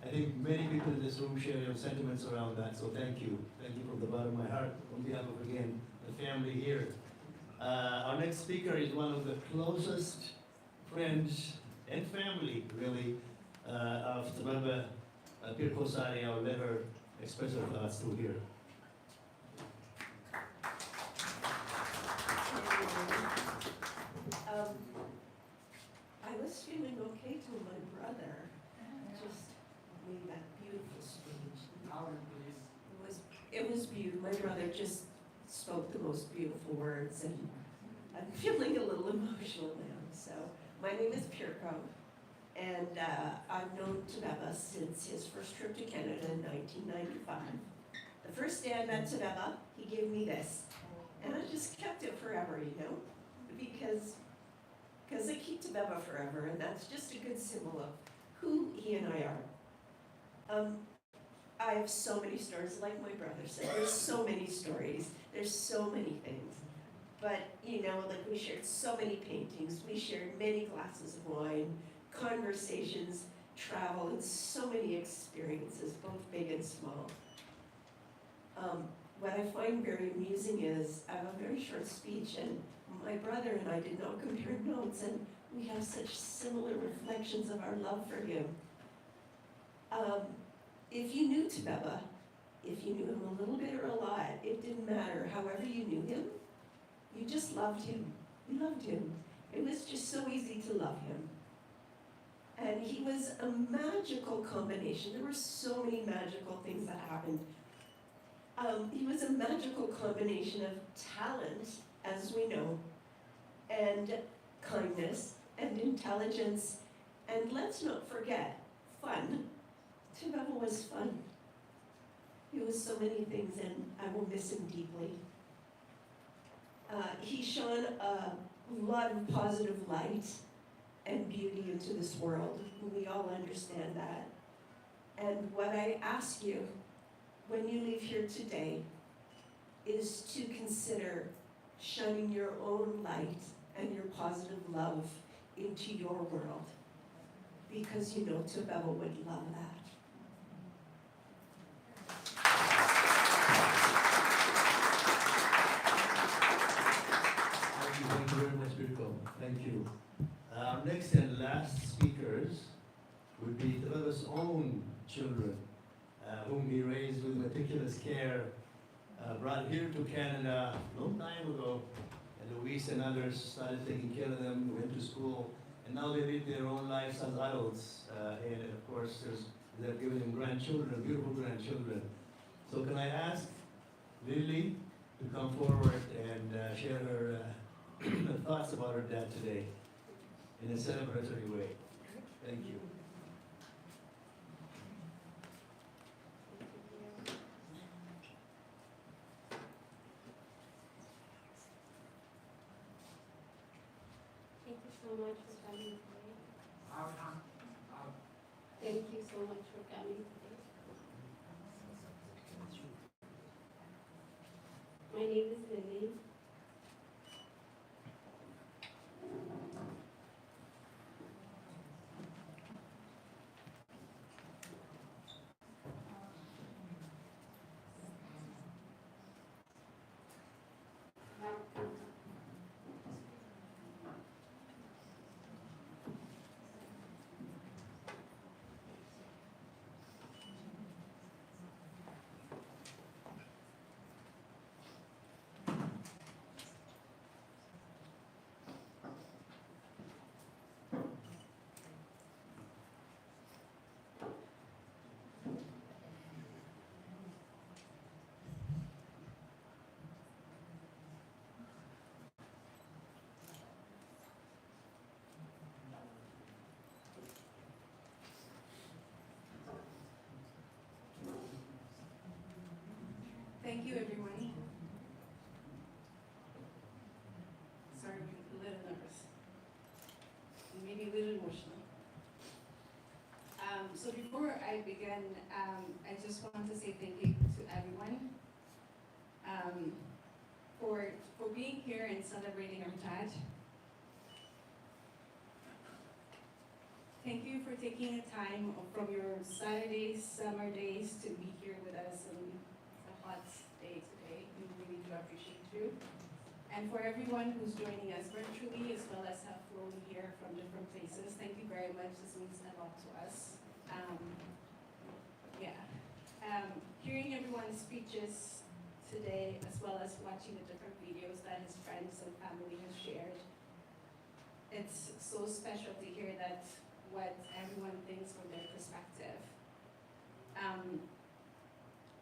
I think many people in this room share your sentiments around that, so thank you. Thank you from the bottom of my heart, on behalf of, again, the family here. Our next speaker is one of the closest friends and family, really, of Tebeba Pirkosari. I'll let her express her thoughts through here. I was feeling okay till my brother just made that beautiful speech. It was beautiful. My brother just spoke the most beautiful words, and I'm feeling a little emotional now. So my name is Pirko, and I've known Tebeba since his first trip to Canada in 1995. The first day I met Tebeba, he gave me this, and I just kept it forever, because I keep Tebeba forever, and that's just a good symbol of who he and I are. I have so many stories, like my brother said, there's so many stories, there's so many things. But, you know, like we shared so many paintings, we shared many glasses of wine, conversations, travel, and so many experiences, both big and small. What I find very amusing is I have a very short speech, and my brother and I did not compare notes, and we have such similar reflections of our love for him. If you knew Tebeba, if you knew him a little bit or a lot, it didn't matter. However you knew him, you just loved him. You loved him. It was just so easy to love him. And he was a magical combination. There were so many magical things that happened. He was a magical combination of talent, as we know, and kindness, and intelligence, and let's not forget, fun. Tebeba was fun. He was so many things, and I will miss him deeply. He shone a lot of positive light and beauty into this world. We all understand that. And what I ask you when you leave here today is to consider shining your own light and your positive love into your world, because you know Tebeba would love that. Thank you very much, Birko. Thank you. Our next and last speakers would be Tebeba's own children, whom he raised with meticulous care, brought here to Canada a long time ago, and Luis and others started taking care of them, went to school, and now they live their own lives as adults, and of course they're giving them grandchildren, beautiful grandchildren. So can I ask Lily to come forward and share her thoughts about her dad today in a celebratory way. Thank you. Thank you so much for coming today. Thank you so much for coming today. My name is Lily. Thank you, everyone. Sorry, I'm a little nervous. And maybe a little emotional. So before I begin, I just want to say thank you to everyone for being here and celebrating our dad. Thank you for taking the time from your Saturdays, summer days to be here with us on a hot day today. We really do appreciate you. And for everyone who's joining us virtually as well as have flown here from different places, thank you very much. This means a lot to us. Hearing everyone's speeches today as well as watching the different videos that his friends and family have shared, it's so special to hear that what everyone thinks from their perspective.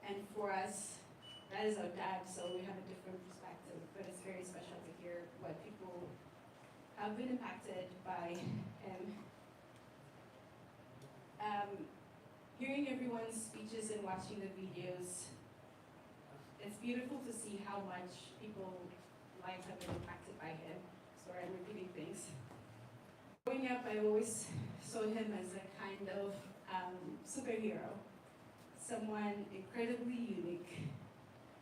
And for us, that is our dad, so we have a different perspective, but it's very special to hear what people have been impacted by him. Hearing everyone's speeches and watching the videos, it's beautiful to see how much people's lives have been impacted by him. Sorry, I'm repeating things. Growing up, I always saw him as a kind of superhero, someone incredibly unique.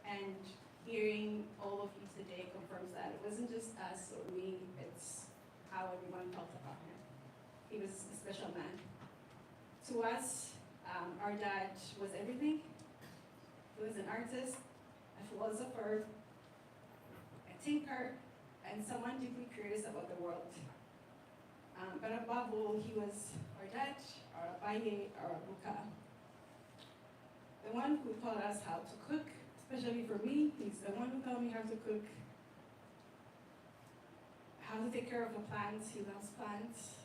And hearing all of you today confirms that it wasn't just us or me, it's how everyone felt about him. He was a special man. To us, our dad was everything. He was an artist, a philosopher, a thinker, and someone deeply curious about the world. But above all, he was our dad, our abaye, our abuka. The one who taught us how to cook, especially for me, he's the one who taught me how to cook, how to take care of the plants. He loves plants.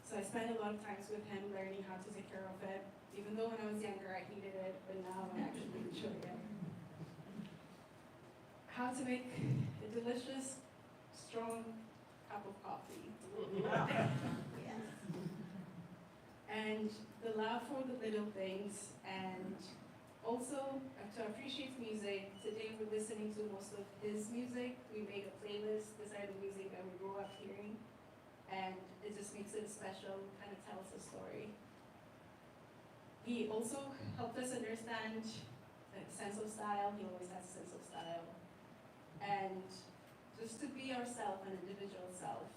So I spent a lot of times with him learning how to take care of it. Even though when I was younger I hated it, but now I actually enjoy it. How to make a delicious, strong cup of coffee. And the love for the little things, and also to appreciate music. Today we're listening to most of his music. We made a playlist. These are the music that we grew up hearing. And it just makes it special, kind of tells a story. He also helped us understand the sense of style. He always has a sense of style. And just to be ourselves, an individual self.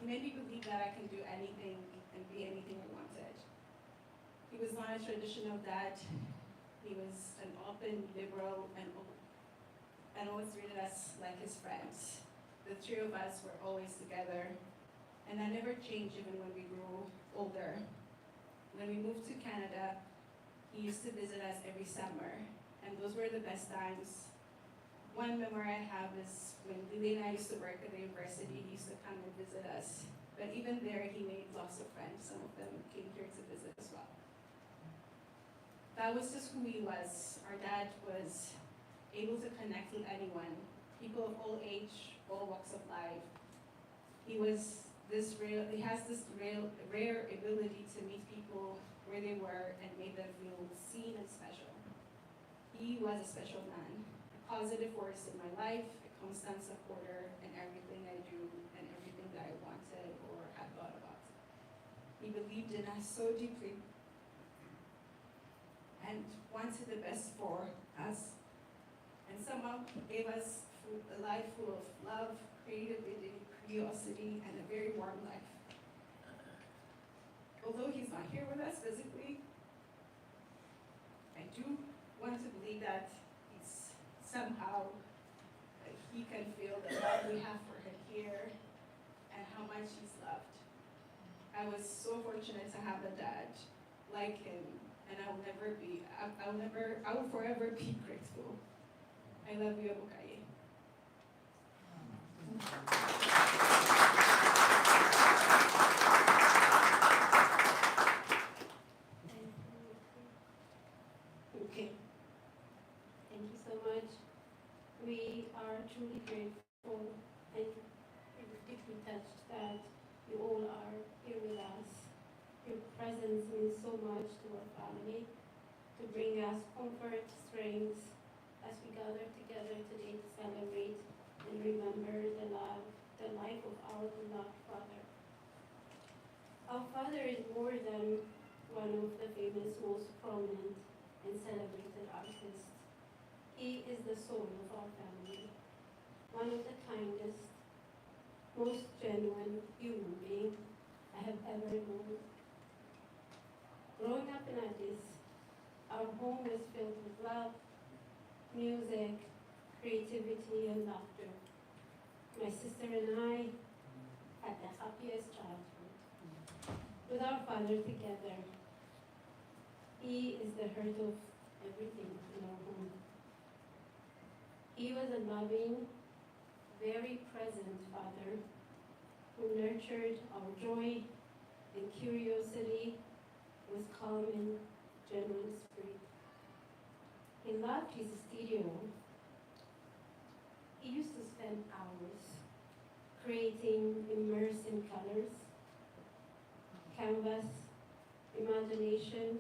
He made me believe that I can do anything and be anything I wanted. He was not a traditional dad. He was an open, liberal, and always treated us like his friends. The three of us were always together, and that never changed even when we grew older. When we moved to Canada, he used to visit us every summer, and those were the best times. One memory I have is when Lily and I used to work at the university, he used to come and visit us. But even there, he made lots of friends. Some of them came here to visit as well. That was just who he was. Our dad was able to connect with anyone, people of all age, all walks of life. He has this rare ability to meet people where they were and make them feel seen and special. He was a special man, a positive force in my life, a constant supporter in everything I do and everything that I wanted or had thought about. He believed in us so deeply and wanted the best for us, and somehow gave us a life full of love, creativity, curiosity, and a very warm life. Although he's not here with us physically, I do want to believe that he's somehow, he can feel the love we have for him here and how much he's loved. I was so fortunate to have a dad like him, and I will forever be grateful. I love you, Abukaye. Okay. Thank you so much. We are truly grateful and deeply touched that you all are here with us. Your presence means so much to our family, to bring us comfort, strength, as we gather together today to celebrate and remember the life of our beloved father. Our father is more than one of the famous, most prominent and celebrated artists. He is the soul of our family, one of the kindest, most genuine human beings I have ever known. Growing up in Addis, our home was filled with love, music, creativity, and laughter. My sister and I had the happiest childhood. With our father together, he is the heart of everything in our home. He was a loving, very present father who nurtured our joy and curiosity with calm and genuine spirit. He loved his studio. He used to spend hours creating immersive colors, canvas, imagination.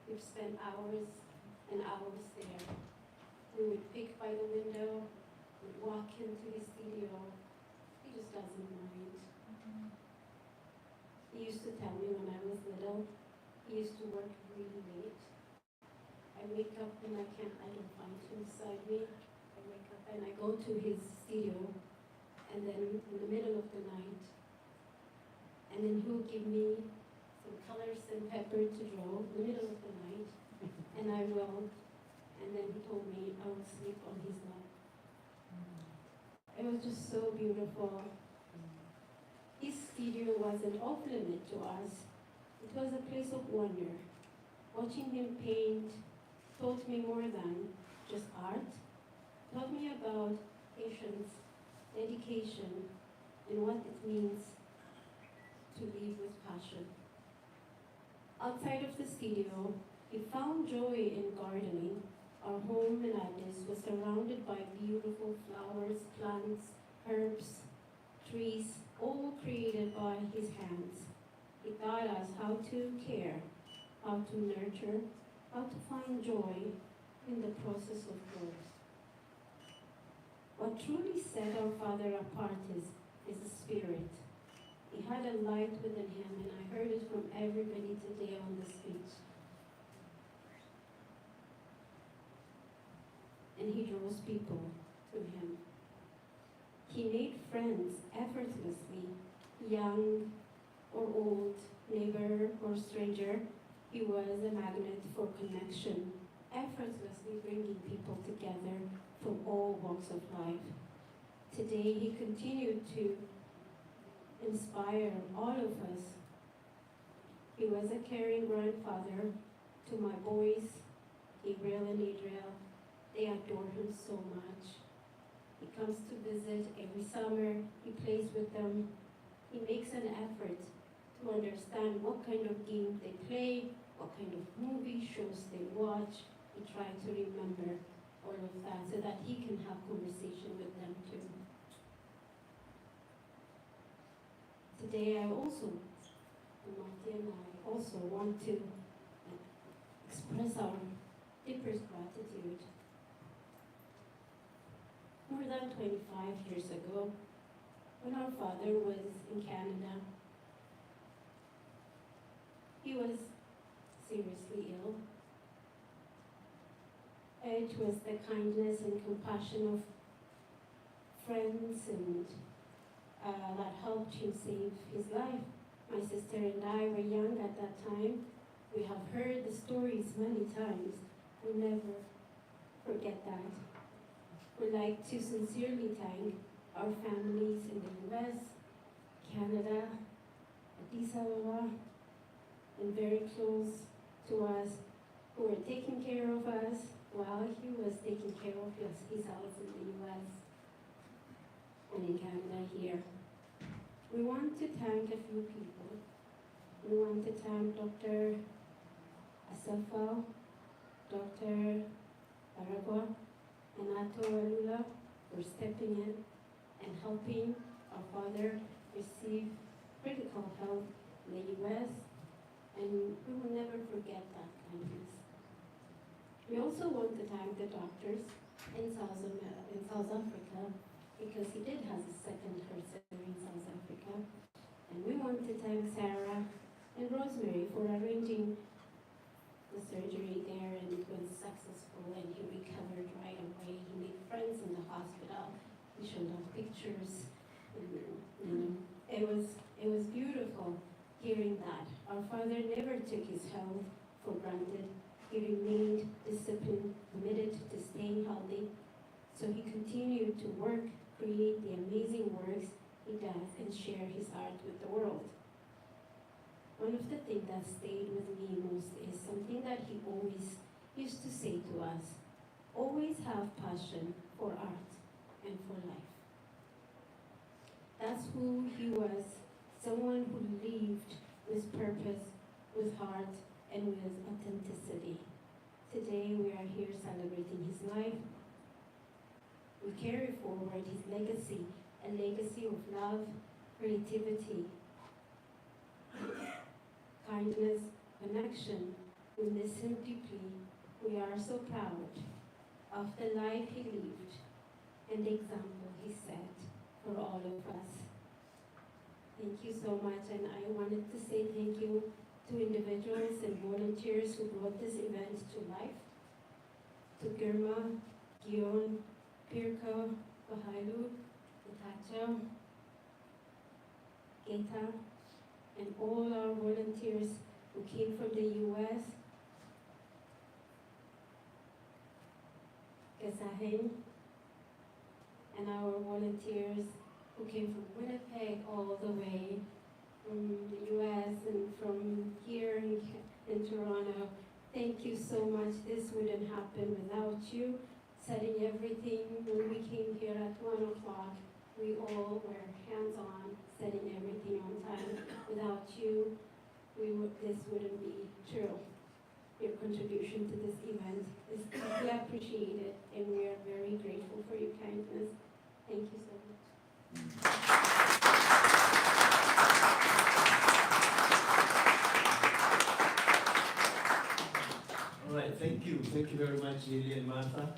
We've spent hours and hours there. We would pick by the window, we'd walk into his studio. He just doesn't mind. He used to tell me when I was little, he used to work really late. I I wake up and I don't find him beside me. I wake up and I go to his studio, and then in the middle of the night, and then he'll give me some colors and paper to draw in the middle of the night, and I will, and then he told me I would sleep on his lap. It was just so beautiful. His studio wasn't off limit to us. It was a place of wonder. Watching him paint taught me more than just art. Taught me about patience, dedication, and what it means to live with passion. Outside of the studio, we found joy in gardening. Our home in Addis was surrounded by beautiful flowers, plants, herbs, trees, all created by his hands. He taught us how to care, how to nurture, how to find joy in the process of growth. What truly set our father apart is his spirit. He had a light within him, and I heard it from everybody today on the street. And he draws people to him. He made friends effortlessly, young or old, neighbor or stranger. He was a magnet for connection, effortlessly bringing people together from all walks of life. Today, he continued to inspire all of us. He was a caring grandfather to my boys, Gabriel and Adriel. They adore him so much. He comes to visit every summer. He plays with them. He makes an effort to understand what kind of game they play, what kind of movie shows they watch. He tries to remember all of that so that he can have conversation with them too. Today I also, Marty and I also want to express our deepest gratitude. More than 25 years ago, when our father was in Canada, he was seriously ill. It was the kindness and compassion of friends and that helped him save his life. My sister and I were young at that time. We have heard the stories many times. We'll never forget that. We'd like to sincerely thank our families in the US, Canada, Addis Ababa, and very close to us, who were taking care of us while he was taking care of his house in the US and in Canada here. We want to thank a few people. We want to thank Dr. Asafa, Dr. Aragua, and Ato Alula for stepping in and helping our father receive critical help in the US, and we will never forget that kindness. We also want to thank the doctors in South Africa, because he did have a second heart surgery in South Africa. And we want to thank Sarah and Rosemary for arranging the surgery there, and it was successful, and he recovered right away. He made friends in the hospital. He showed us pictures. And, it was beautiful hearing that. Our father never took his health for granted. He remained disciplined, committed to staying healthy. So he continued to work, create the amazing works he does, and share his art with the world. One of the things that stayed with me most is something that he always used to say to us: always have passion for art and for life. That's who he was, someone who lived with purpose, with heart, and with authenticity. Today we are here celebrating his life. We carry forward his legacy, a legacy of love, creativity, kindness, connection. We miss him deeply. We are so proud of the life he lived and the example he set for all of us. Thank you so much, and I wanted to say thank you to individuals and volunteers who brought this event to life. Tugirma, Gion, Pirko, Bahailu, Itacho, Geta, and all our volunteers who came from the U.S., Kasahin, and our volunteers who came from Winnipeg all the way from the U.S. and from here in Toronto. Thank you so much. This wouldn't happen without you. Setting everything, when we came here at 1 o'clock, we all were hands-on, setting everything on time. Without you, this wouldn't be true. Your contribution to this event is deeply appreciated, and we are very grateful for your kindness. Thank you so much. All right, thank you. Thank you very much, Lily and Martha.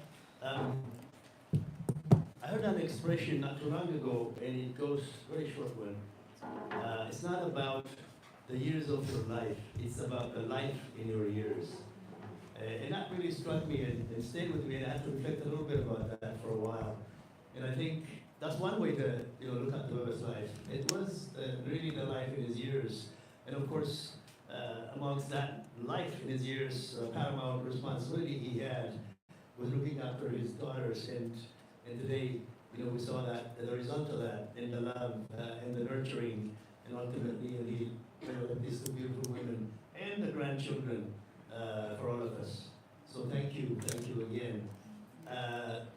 I heard an expression not too long ago, and it goes very short one. It's not about the years of your life, it's about the life in your years. And that really struck me and stayed with me, and I had to reflect a little bit about that for a while. And I think that's one way to look at Weber's life. It was really the life in his years. And of course, amongst that life in his years, paramount responsibility he had was looking after his daughters. And today, we saw that the result of that, and the love and the nurturing, and ultimately, and he these two beautiful women and the grandchildren for all of us. So thank you again.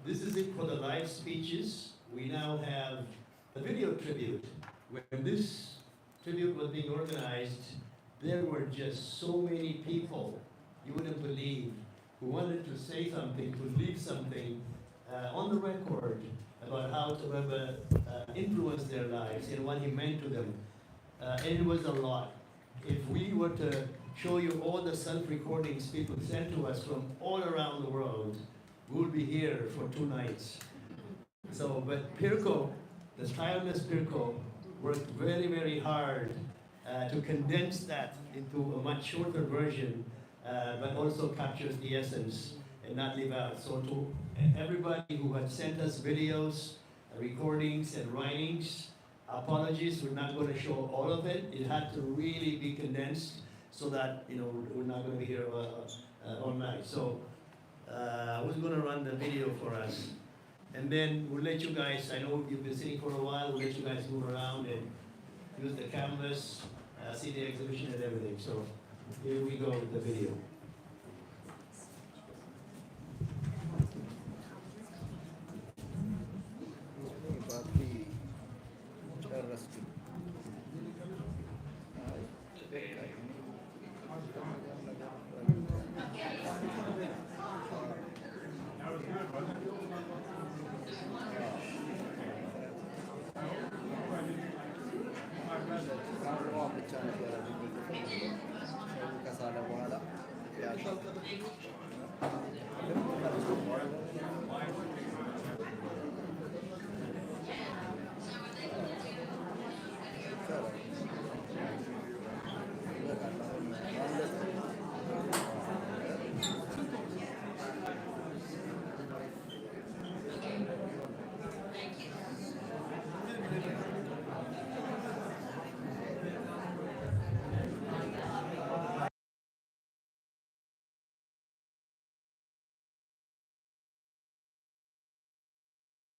This is it for the live speeches. We now have a video tribute. When this tribute was being organized, there were just so many people, you wouldn't believe, who wanted to say something, to leave something on the record about how Weber influenced their lives and what he meant to them. And it was a lot. If we were to show you all the self-recordings people sent to us from all around the world, we'll be here for 2 nights. So, but Pirko, the tireless Pirko, worked very, very hard to condense that into a much shorter version, but also captures the essence and not leave out. So to everybody who had sent us videos, recordings, and writings, apologies, we're not going to show all of it. It had to really be condensed so that, we're not going to be here all night. So who's going to run the video for us? And then we'll let you guys, I know you've been sitting for a while, we'll let you guys move around and use the canvas, see the exhibition and everything. So here we go with the video. ብቻ ነበረ ከሳለ በኋላ